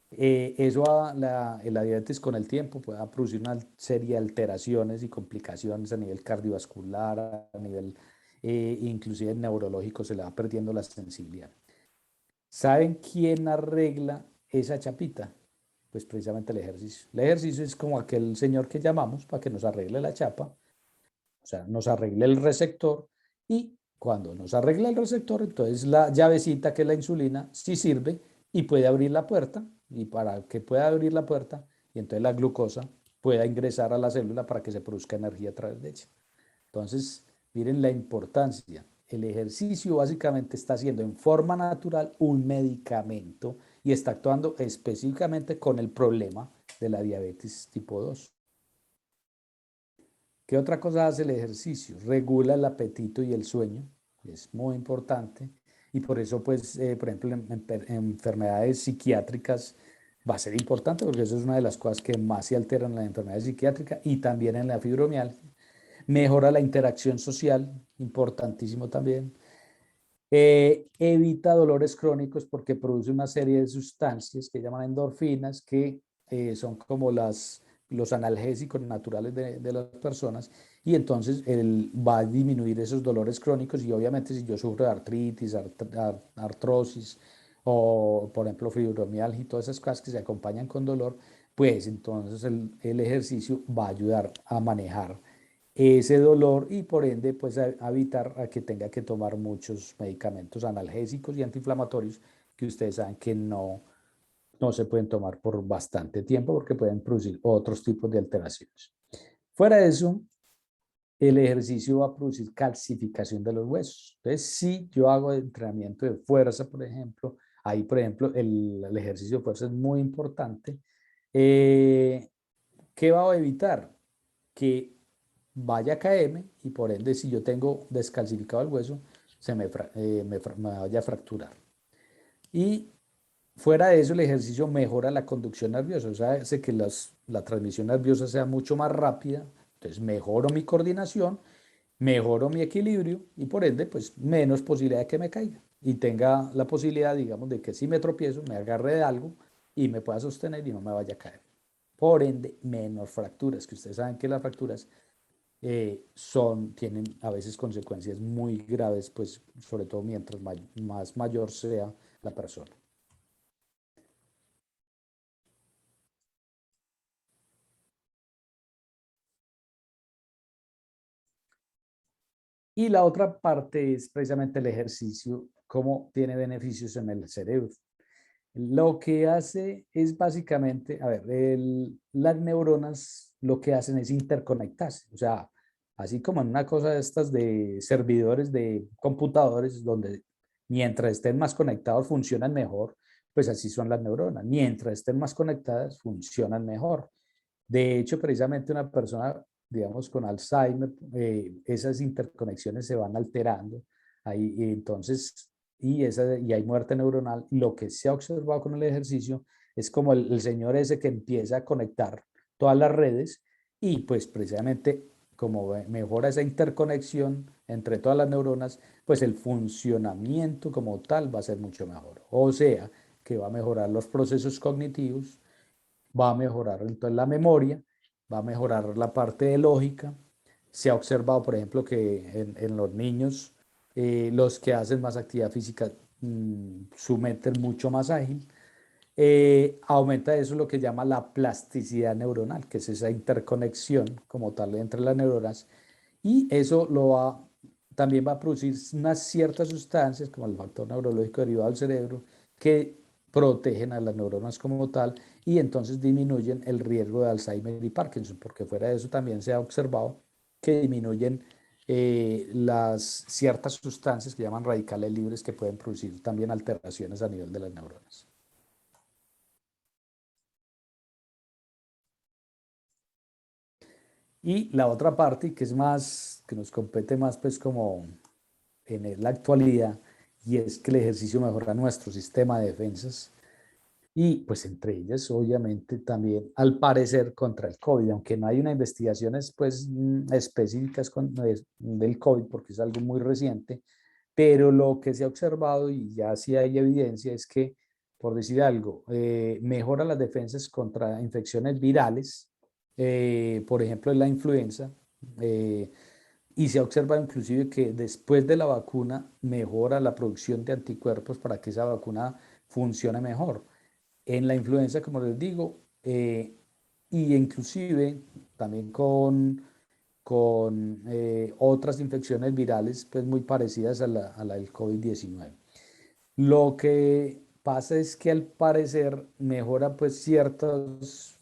la diabetes con el tiempo puede producir una serie de alteraciones y complicaciones a nivel cardiovascular, a nivel inclusive neurológico, se le va perdiendo la sensibilidad. ¿Saben quién arregla esa chapita? Pues precisamente el ejercicio. El ejercicio es como aquel señor que llamamos para que nos arregle la chapa, o sea, nos arregle el receptor, y cuando nos arregla el receptor, entonces la llavecita que es la insulina sí sirve y puede abrir la puerta, y para que pueda abrir la puerta, y entonces la glucosa pueda ingresar a la célula para que se produzca energía a través de ella. Entonces, miren la importancia. El ejercicio básicamente está siendo en forma natural un medicamento y está actuando específicamente con el problema de la diabetes tipo 2. ¿Qué otra cosa hace el ejercicio? Regula el apetito y el sueño, es muy importante, y por eso, pues, por ejemplo, en enfermedades psiquiátricas va a ser importante, porque eso es una de las cosas que más se alteran en las enfermedades psiquiátricas y también en la fibromialgia. Mejora la interacción social, importantísimo también. Evita dolores crónicos porque produce una serie de sustancias que llaman endorfinas, que son como los analgésicos naturales de las personas, y entonces él va a disminuir esos dolores crónicos. Y obviamente si yo sufro de artritis, artrosis, o por ejemplo fibromialgia y todas esas cosas que se acompañan con dolor, pues entonces el ejercicio va a ayudar a manejar ese dolor, y por ende pues a evitar a que tenga que tomar muchos medicamentos analgésicos y antiinflamatorios que ustedes saben que no se pueden tomar por bastante tiempo porque pueden producir otros tipos de alteraciones. Fuera de eso, el ejercicio va a producir calcificación de los huesos. Entonces, si yo hago entrenamiento de fuerza, por ejemplo, ahí, por ejemplo, el ejercicio de fuerza es muy importante. ¿Qué va a evitar? Que vaya a caerme, y por ende, si yo tengo descalcificado el hueso, me vaya a fracturar. Y fuera de eso, el ejercicio mejora la conducción nerviosa, o sea, hace que la transmisión nerviosa sea mucho más rápida, entonces mejoro mi coordinación, mejoro mi equilibrio, y por ende, pues menos posibilidad de que me caiga y tenga la posibilidad, digamos, de que si me tropiezo, me agarre de algo y me pueda sostener y no me vaya a caer. Por ende, menos fracturas, que ustedes saben que las fracturas tienen a veces consecuencias muy graves, pues sobre todo mientras más mayor sea la persona. Y la otra parte es precisamente el ejercicio, cómo tiene beneficios en el cerebro. Lo que hace es básicamente, a ver, las neuronas lo que hacen es interconectarse, o sea, así como en una cosa de estas de servidores de computadores, donde mientras estén más conectados funcionan mejor, pues así son las neuronas. Mientras estén más conectadas funcionan mejor. De hecho, precisamente una persona, digamos, con Alzheimer, esas interconexiones se van alterando ahí, y entonces, y hay muerte neuronal. Lo que se ha observado con el ejercicio es como el señor ese que empieza a conectar todas las redes, y pues precisamente como mejora esa interconexión entre todas las neuronas, pues el funcionamiento como tal va a ser mucho mejor. O sea, que va a mejorar los procesos cognitivos, va a mejorar entonces la memoria, va a mejorar la parte de lógica. Se ha observado, por ejemplo, que en los niños, los que hacen más actividad física, su mente es mucho más ágil. Aumenta eso lo que llama la plasticidad neuronal, que es esa interconexión como tal entre las neuronas, y eso también va a producir unas ciertas sustancias como el factor neurológico derivado del cerebro, que protegen a las neuronas como tal, y entonces disminuyen el riesgo de Alzheimer y Parkinson, porque fuera de eso también se ha observado que disminuyen las ciertas sustancias que llaman radicales libres, que pueden producir también alteraciones a nivel de las neuronas. Y la otra parte, que es más, que nos compete más, pues como en la actualidad, y es que el ejercicio mejora nuestro sistema de defensas, y pues entre ellas obviamente también al parecer contra el COVID, aunque no hay una investigaciones pues específicas del COVID porque es algo muy reciente, pero lo que se ha observado y ya sí hay evidencia es que, por decir algo, mejora las defensas contra infecciones virales, por ejemplo en la influenza, eh, y se ha observado inclusive que después de la vacuna mejora la producción de anticuerpos para que esa vacuna funcione mejor. en la influenza, como les digo, y inclusive también con otras infecciones virales pues muy parecidas a la del COVID-19. Lo que pasa es que al parecer mejora pues ciertas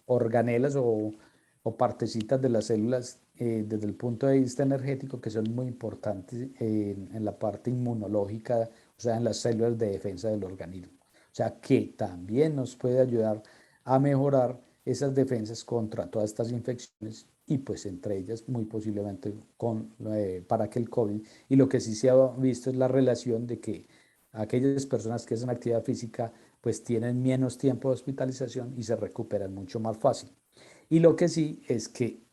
organelas o partecitas de las células desde el punto de vista energético que son muy importantes en la parte inmunológica, o sea, en las células de defensa del organismo. O sea, que también nos puede ayudar a mejorar esas defensas contra todas estas infecciones y pues entre ellas muy posiblemente para que el COVID. Y lo que sí se ha visto es la relación de que aquellas personas que hacen actividad física pues tienen menos tiempo de hospitalización y se recuperan mucho más fácil. Y lo que sí es que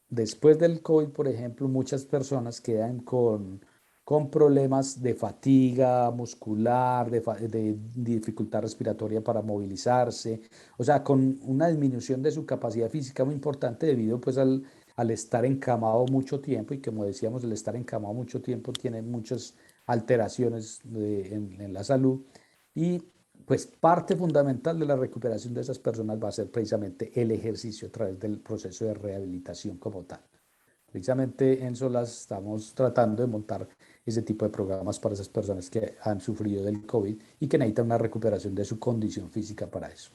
después del COVID, por ejemplo, muchas personas quedan con problemas de fatiga muscular, de dificultad respiratoria para movilizarse, o sea, con una disminución de su capacidad física muy importante debido pues al estar encamado mucho tiempo y como decíamos, el estar encamado mucho tiempo tiene muchas alteraciones en la salud y pues parte fundamental de la recuperación de esas personas va a ser precisamente el ejercicio a través del proceso de rehabilitación como tal. Precisamente en SOLAS estamos tratando de montar ese tipo de programas para esas personas que han sufrido del COVID y que necesitan una recuperación de su condición física para eso.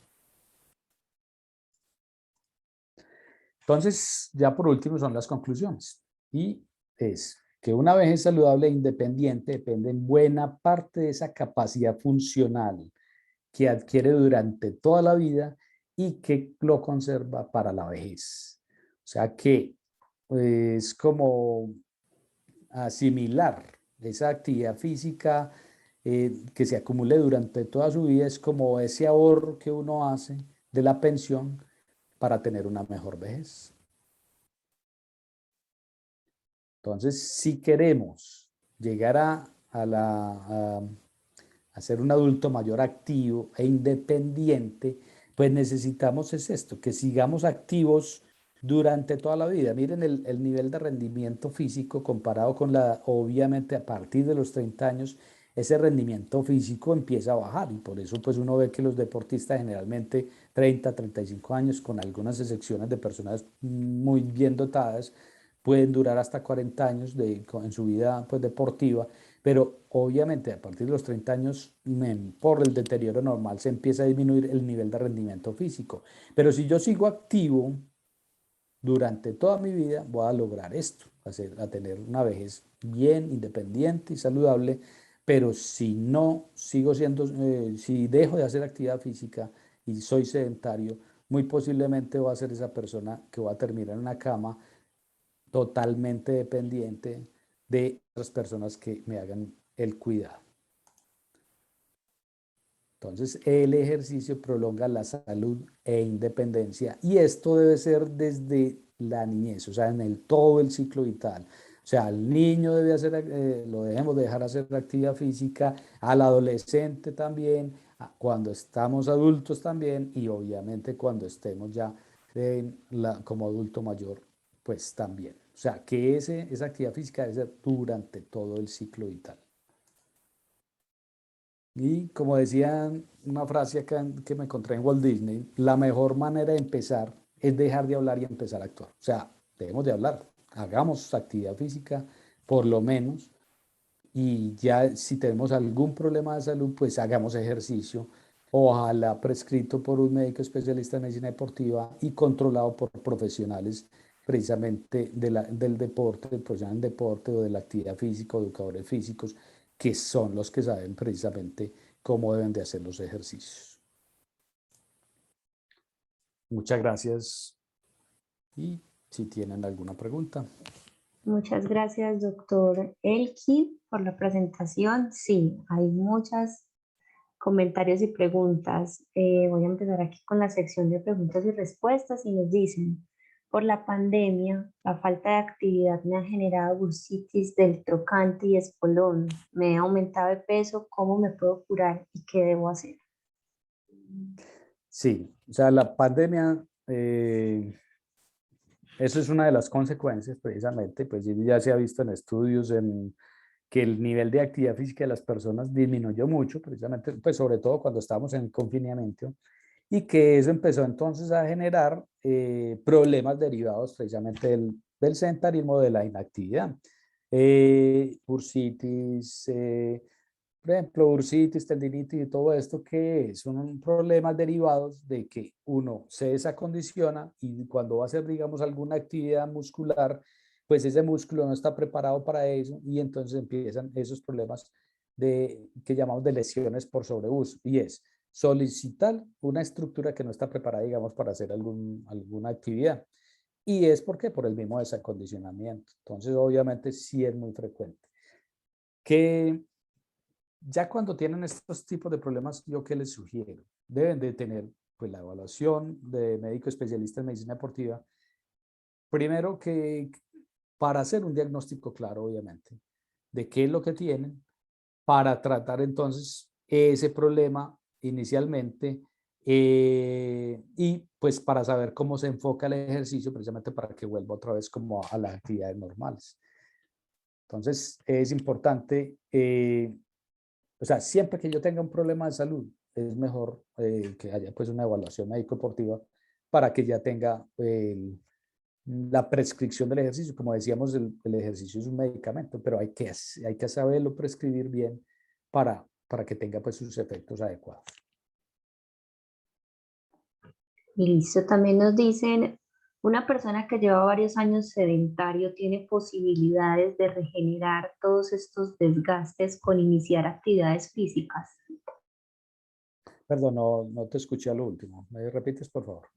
Entonces, ya por último son las conclusiones. Y es que una vejez saludable e independiente depende en buena parte de esa capacidad funcional que adquiere durante toda la vida y que lo conserva para la vejez. O sea que es como asimilar esa actividad física que se acumule durante toda su vida, es como ese ahorro que uno hace de la pensión para tener una mejor vejez. Entonces, si queremos llegar a ser un adulto mayor activo e independiente, pues necesitamos es esto, que sigamos activos durante toda la vida. Miren el nivel de rendimiento físico comparado con obviamente a partir de los 30 años, ese rendimiento físico empieza a bajar y por eso pues uno ve que los deportistas generalmente 30, 35 años, con algunas excepciones de personas muy bien dotadas, pueden durar hasta 40 años en su vida pues, deportiva, pero obviamente a partir de los 30 años, por el deterioro normal, se empieza a disminuir el nivel de rendimiento físico. Pero si yo sigo activo durante toda mi vida, voy a lograr esto, a tener una vejez bien, independiente y saludable, pero si no sigo siendo, si dejo de hacer actividad física y soy sedentario, muy posiblemente voy a ser esa persona que va a terminar en una cama totalmente dependiente de otras personas que me hagan el cuidado. Entonces, el ejercicio prolonga la salud e independencia y esto debe ser desde la niñez, o sea, todo el ciclo vital. O sea, al niño debe hacer, lo debemos dejar hacer actividad física, al adolescente también, cuando estamos adultos también y obviamente cuando estemos ya como adulto mayor, pues también. O sea, que esa actividad física debe ser durante todo el ciclo vital. Y como decía una frase acá que me encontré en Walt Disney, la mejor manera de empezar es dejar de hablar y empezar a actuar. O sea, debemos de hablar, hagamos actividad física por lo menos y ya si tenemos algún problema de salud, pues hagamos ejercicio, ojalá prescrito por un médico especialista en medicina deportiva y controlado por profesionales precisamente del deporte, del profesional en deporte o de la actividad física, o educadores físicos, que son los que saben precisamente cómo deben de hacer los ejercicios. Muchas gracias y si tienen alguna pregunta. Muchas gracias, doctor Elkin, por la presentación. Sí, hay muchos comentarios y preguntas. Voy a empezar aquí con la sección de preguntas y respuestas y nos dicen, por la pandemia, la falta de actividad me ha generado bursitis del trocante y espolón. Me he aumentado de peso, ¿cómo me puedo curar y qué debo hacer? Sí, o sea, la pandemia, eso es una de las consecuencias precisamente, pues ya se ha visto en estudios que el nivel de actividad física de las personas disminuyó mucho, precisamente, pues sobre todo cuando estábamos en el confinamiento, y que eso empezó entonces a generar problemas derivados precisamente del sedentarismo, de la inactividad. Bursitis, por ejemplo, bursitis, tendinitis y todo esto, que son problemas derivados de que uno se desacondiciona y cuando va a hacer, digamos, alguna actividad muscular, pues ese músculo no está preparado para eso y entonces empiezan esos problemas que llamamos de lesiones por sobreuso, y es solicitar una estructura que no está preparada, digamos, para hacer alguna actividad. Y es porque por el mismo desacondicionamiento. Entonces, obviamente, sí es muy frecuente. Que ya cuando tienen estos tipos de problemas, ¿yo qué les sugiero? Deben de tener pues, la evaluación de médico especialista en medicina deportiva. Primero que para hacer un diagnóstico claro, obviamente, de qué es lo que tienen, para tratar entonces ese problema inicialmente y pues para saber cómo se enfoca el ejercicio precisamente para que vuelva otra vez como a las actividades normales. Entonces es importante, o sea, siempre que yo tenga un problema de salud, es mejor que haya pues una evaluación médico-deportiva para que ya tenga la prescripción del ejercicio. Como decíamos, el ejercicio es un medicamento, pero hay que saberlo prescribir bien para que tenga pues sus efectos adecuados. Listo, también nos dicen, una persona que lleva varios años sedentario tiene posibilidades de regenerar todos estos desgastes con iniciar actividades físicas. Perdón, no te escuché a lo último. ¿Me repites, por favor?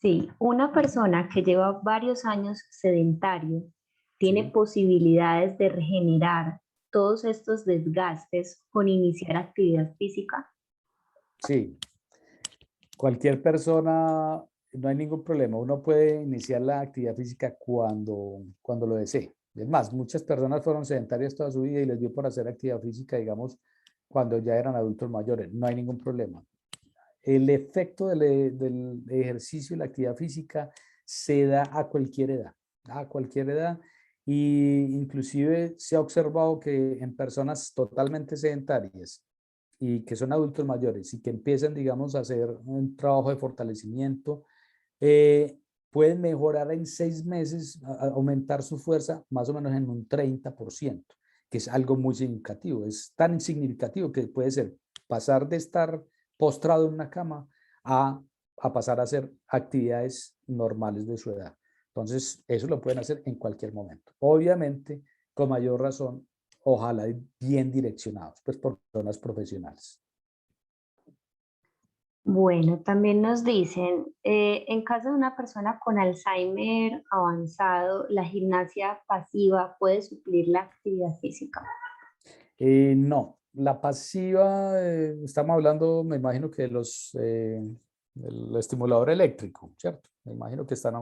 Sí, una persona que lleva varios años sedentario tiene Sí. posibilidades de regenerar todos estos desgastes con iniciar actividad física. Sí, cualquier persona, no hay ningún problema. Uno puede iniciar la actividad física cuando lo desee. Es más, muchas personas fueron sedentarias toda su vida y les dio por hacer actividad física, digamos, cuando ya eran adultos mayores. No hay ningún problema. El efecto del ejercicio y la actividad física se da a cualquier edad, y inclusive se ha observado que en personas totalmente sedentarias y que son adultos mayores y que empiezan, digamos, a hacer un trabajo de fortalecimiento, pueden mejorar en 6 meses, aumentar su fuerza más o menos en un 30%, que es algo muy significativo. Es tan significativo que puede ser pasar de estar postrado en una cama a pasar a hacer actividades normales de su edad. Entonces, eso lo pueden hacer en cualquier momento. Obviamente, con mayor razón, ojalá bien direccionados, pues por personas profesionales. Bueno, también nos dicen, en caso de una persona con Alzheimer avanzado, ¿la gimnasia pasiva puede suplir la actividad física? No, la pasiva, estamos hablando, me imagino que del estimulador eléctrico, ¿cierto? Me imagino que están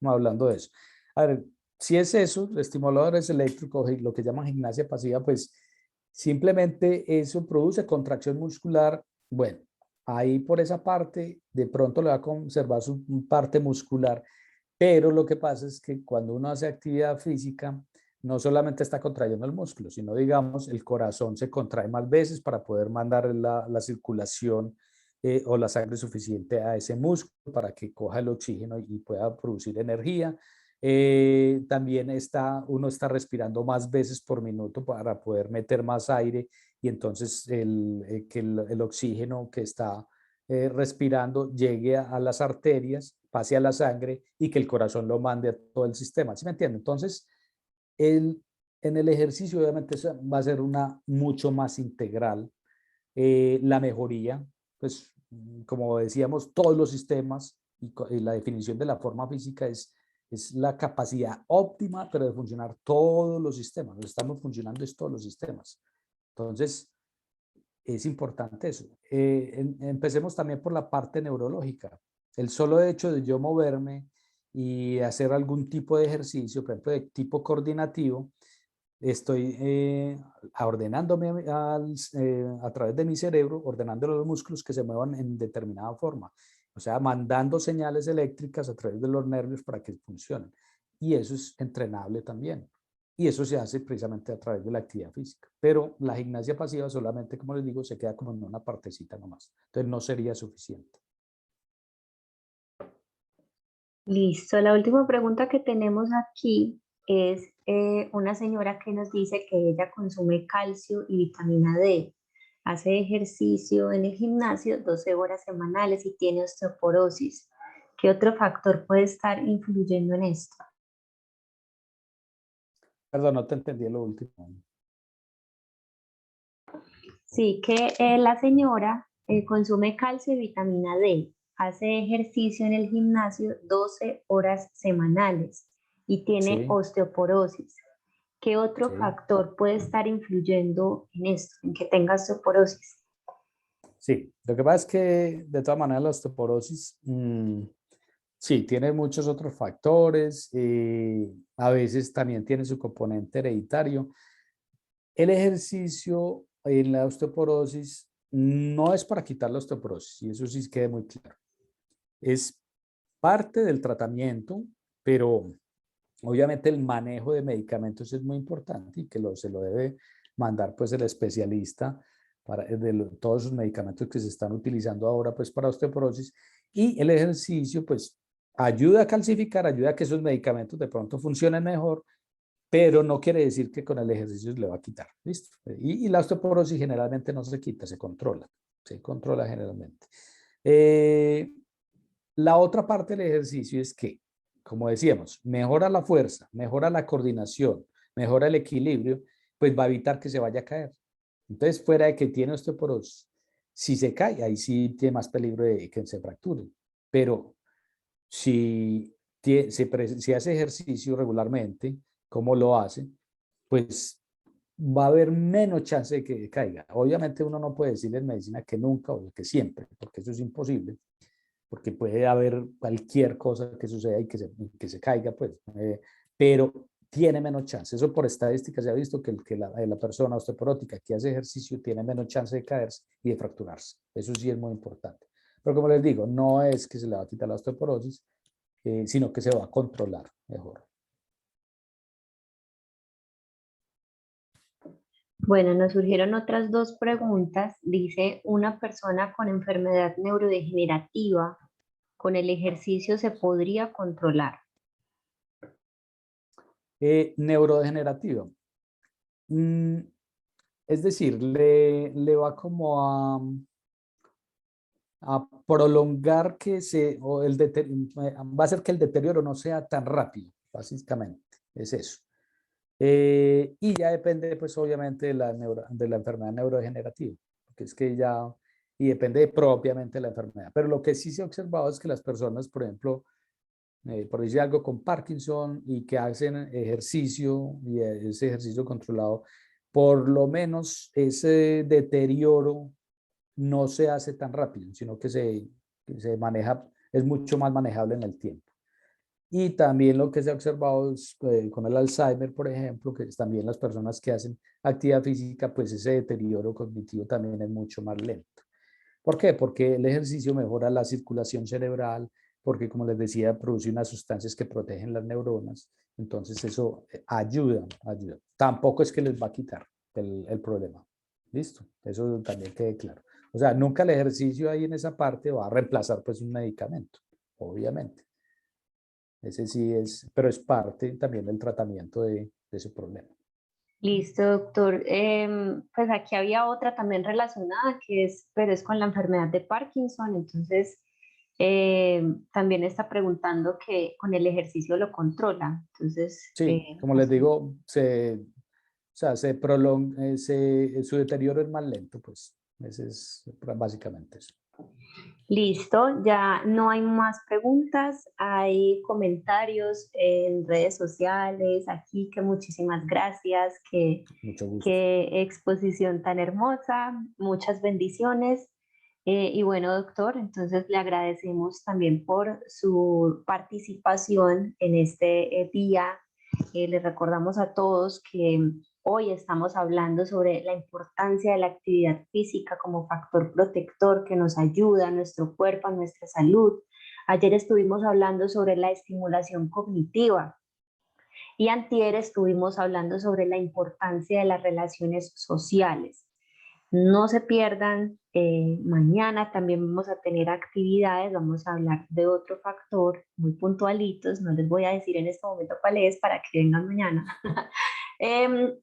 hablando de eso. A ver, si es eso, estimuladores eléctricos, lo que llaman gimnasia pasiva, pues simplemente eso produce contracción muscular. Bueno, ahí por esa parte, de pronto le va a conservar su parte muscular, pero lo que pasa es que cuando uno hace actividad física, no solamente está contrayendo el músculo, sino digamos el corazón se contrae más veces para poder mandar la circulación o la sangre suficiente a ese músculo para que coja el oxígeno y pueda producir energía. También uno está respirando más veces por minuto para poder meter más aire y entonces que el oxígeno que está respirando llegue a las arterias, pase a la sangre y que el corazón lo mande a todo el sistema. ¿Sí me entienden? Entonces, en el ejercicio obviamente va a ser mucho más integral la mejoría, pues como decíamos, todos los sistemas y la definición de la forma física es la capacidad óptima, pero de funcionar todos los sistemas. Estamos funcionando todos los sistemas. Entonces, es importante eso. Empecemos también por la parte neurológica. El solo hecho de yo moverme y hacer algún tipo de ejercicio, por ejemplo, de tipo coordinativo, estoy ordenándome a través de mi cerebro, ordenando los músculos que se muevan en determinada forma. O sea, mandando señales eléctricas a través de los nervios para que funcionen. Y eso es entrenable también. y eso se hace precisamente a través de la actividad física. Pero la gimnasia pasiva solamente, como les digo, se queda como en una partecita nomás. Entonces no sería suficiente. Listo. La última pregunta que tenemos aquí es una señora que nos dice que ella consume calcio y vitamina D. Hace ejercicio en el gimnasio 12 horas semanales y tiene osteoporosis. ¿Qué otro factor puede estar influyendo en esto? Perdón, no te entendí lo último. Sí, que la señora consume calcio y vitamina D, hace ejercicio en el gimnasio 12 horas semanales y tiene Sí, osteoporosis. ¿Qué otro sí. factor puede estar influyendo en esto, en que tenga osteoporosis? Sí, lo que pasa es que de todas maneras la osteoporosis, sí, tiene muchos otros factores, a veces también tiene su componente hereditario. El ejercicio en la osteoporosis no es para quitar la osteoporosis, y eso sí quede muy claro. Es parte del tratamiento, pero obviamente el manejo de medicamentos es muy importante y que se lo debe mandar pues el especialista para todos esos medicamentos que se están utilizando ahora pues para osteoporosis, y el ejercicio pues ayuda a calcificar, ayuda a que esos medicamentos de pronto funcionen mejor, pero no quiere decir que con el ejercicio se le va a quitar, ¿listo? Y la osteoporosis generalmente no se quita, se controla generalmente. La otra parte del ejercicio es que, como decíamos, mejora la fuerza, mejora la coordinación, mejora el equilibrio, pues va a evitar que se vaya a caer. Entonces, fuera de que tiene osteoporosis, si se cae, ahí sí tiene más peligro de que se fracture. Pero si hace ejercicio regularmente, como lo hace, pues va a haber menos chance de que caiga. Obviamente uno no puede decirle en medicina que nunca o que siempre, porque eso es imposible, porque puede haber cualquier cosa que suceda y que se caiga, pues, pero tiene menos chance. Eso por estadística se ha visto que la persona osteoporótica que hace ejercicio tiene menos chance de caerse y de fracturarse. Eso sí es muy importante. Pero como les digo, no es que se le va a quitar la osteoporosis, sino que se va a controlar mejor. Bueno, nos surgieron otras dos preguntas. Dice, una persona con enfermedad neurodegenerativa, ¿con el ejercicio se podría controlar? Neurodegenerativa. Es decir, le va como a prolongar va a hacer que el deterioro no sea tan rápido, básicamente, es eso. Y ya depende, pues, obviamente, de la enfermedad neurodegenerativa, porque es que y depende propiamente de la enfermedad. Pero lo que sí se ha observado es que las personas, por ejemplo, por decir algo, con Parkinson y que hacen ejercicio y ese ejercicio controlado, por lo menos ese deterioro no se hace tan rápido, sino que se maneja, es mucho más manejable en el tiempo. Y también lo que se ha observado es, con el Alzheimer, por ejemplo, que también las personas que hacen actividad física, pues ese deterioro cognitivo también es mucho más lento. ¿Por qué? Porque el ejercicio mejora la circulación cerebral, porque como les decía, produce unas sustancias que protegen las neuronas. Entonces eso ayuda. Tampoco es que les va a quitar el problema. ¿Listo? Eso también quede claro. O sea, nunca el ejercicio ahí en esa parte va a reemplazar pues un medicamento, obviamente. Ese sí es, pero es parte también del tratamiento de ese problema. Listo, doctor. Pues aquí había otra también relacionada pero es con la enfermedad de Parkinson. Entonces, también está preguntando que con el ejercicio lo controla. Entonces, Sí, como les digo, o sea, se prolonga, su deterioro es más lento, pues. Ese es básicamente eso. listo, ya no hay más preguntas, hay comentarios en redes sociales, aquí que muchísimas gracias, Mucho gusto. qué exposición tan hermosa, muchas bendiciones. Y bueno, doctor, entonces le agradecemos también por su participación en este día. Le recordamos a todos que hoy estamos hablando sobre la importancia de la actividad física como factor protector que nos ayuda a nuestro cuerpo, a nuestra salud. Ayer estuvimos hablando sobre la estimulación cognitiva. Y antier estuvimos hablando sobre la importancia de las relaciones sociales. No se pierdan, mañana también vamos a tener actividades, vamos a hablar de otro factor muy puntualitos, no les voy a decir en este momento cuál es para que vengan mañana.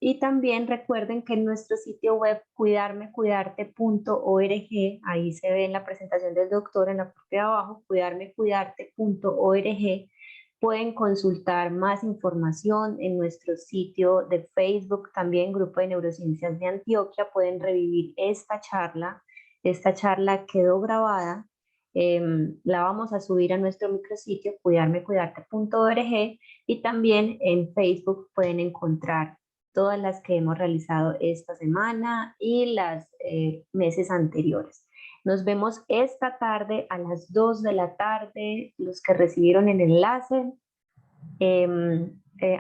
Y también recuerden que en nuestro sitio web cuidarmecuidarte.org, ahí se ve en la presentación del doctor en la parte de abajo, cuidarmecuidarte.org, pueden consultar más información en nuestro sitio de Facebook, también Grupo de Neurociencias de Antioquia, pueden revivir esta charla. Esta charla quedó grabada, la vamos a subir a nuestro micrositio cuidarmecuidarte.org y también en Facebook pueden encontrar todas las que hemos realizado esta semana y las meses anteriores. Nos vemos esta tarde a las 2 de la tarde, los que recibieron el enlace.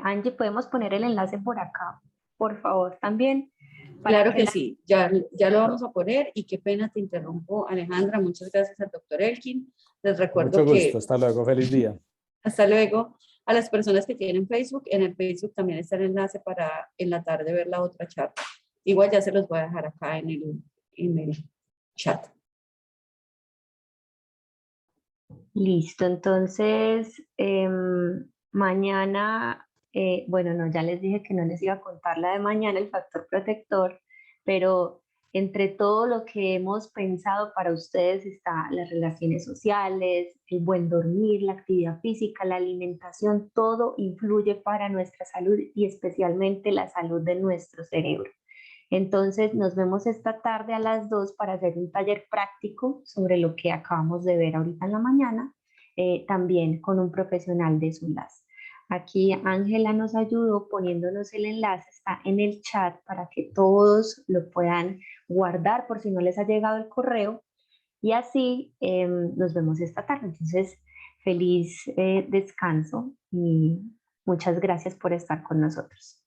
Angie, ¿podemos poner el enlace por acá, por favor, también? Claro que sí, ya lo vamos a poner y qué pena te interrumpo, Alejandra. Muchas gracias al doctor Elkin. Les recuerdo Mucho gusto, que hasta luego, feliz día. hasta luego. A las personas que tienen Facebook, en el Facebook también está el enlace para en la tarde ver la otra charla. Igual ya se los voy a dejar acá en el chat. Listo, entonces mañana, bueno, no, ya les dije que no les iba a contar la de mañana, el factor protector, pero entre todo lo que hemos pensado para ustedes está las relaciones sociales, el buen dormir, la actividad física, la alimentación, todo influye para nuestra salud y especialmente la salud de nuestro cerebro. Entonces nos vemos esta tarde a las 2 para hacer un taller práctico sobre lo que acabamos de ver ahorita en la mañana, también con un profesional de SULAS. Aquí Ángela nos ayudó poniéndonos el enlace, está en el chat para que todos lo puedan guardar por si no les ha llegado el correo. Y así nos vemos esta tarde. Entonces, feliz descanso y muchas gracias por estar con nosotros.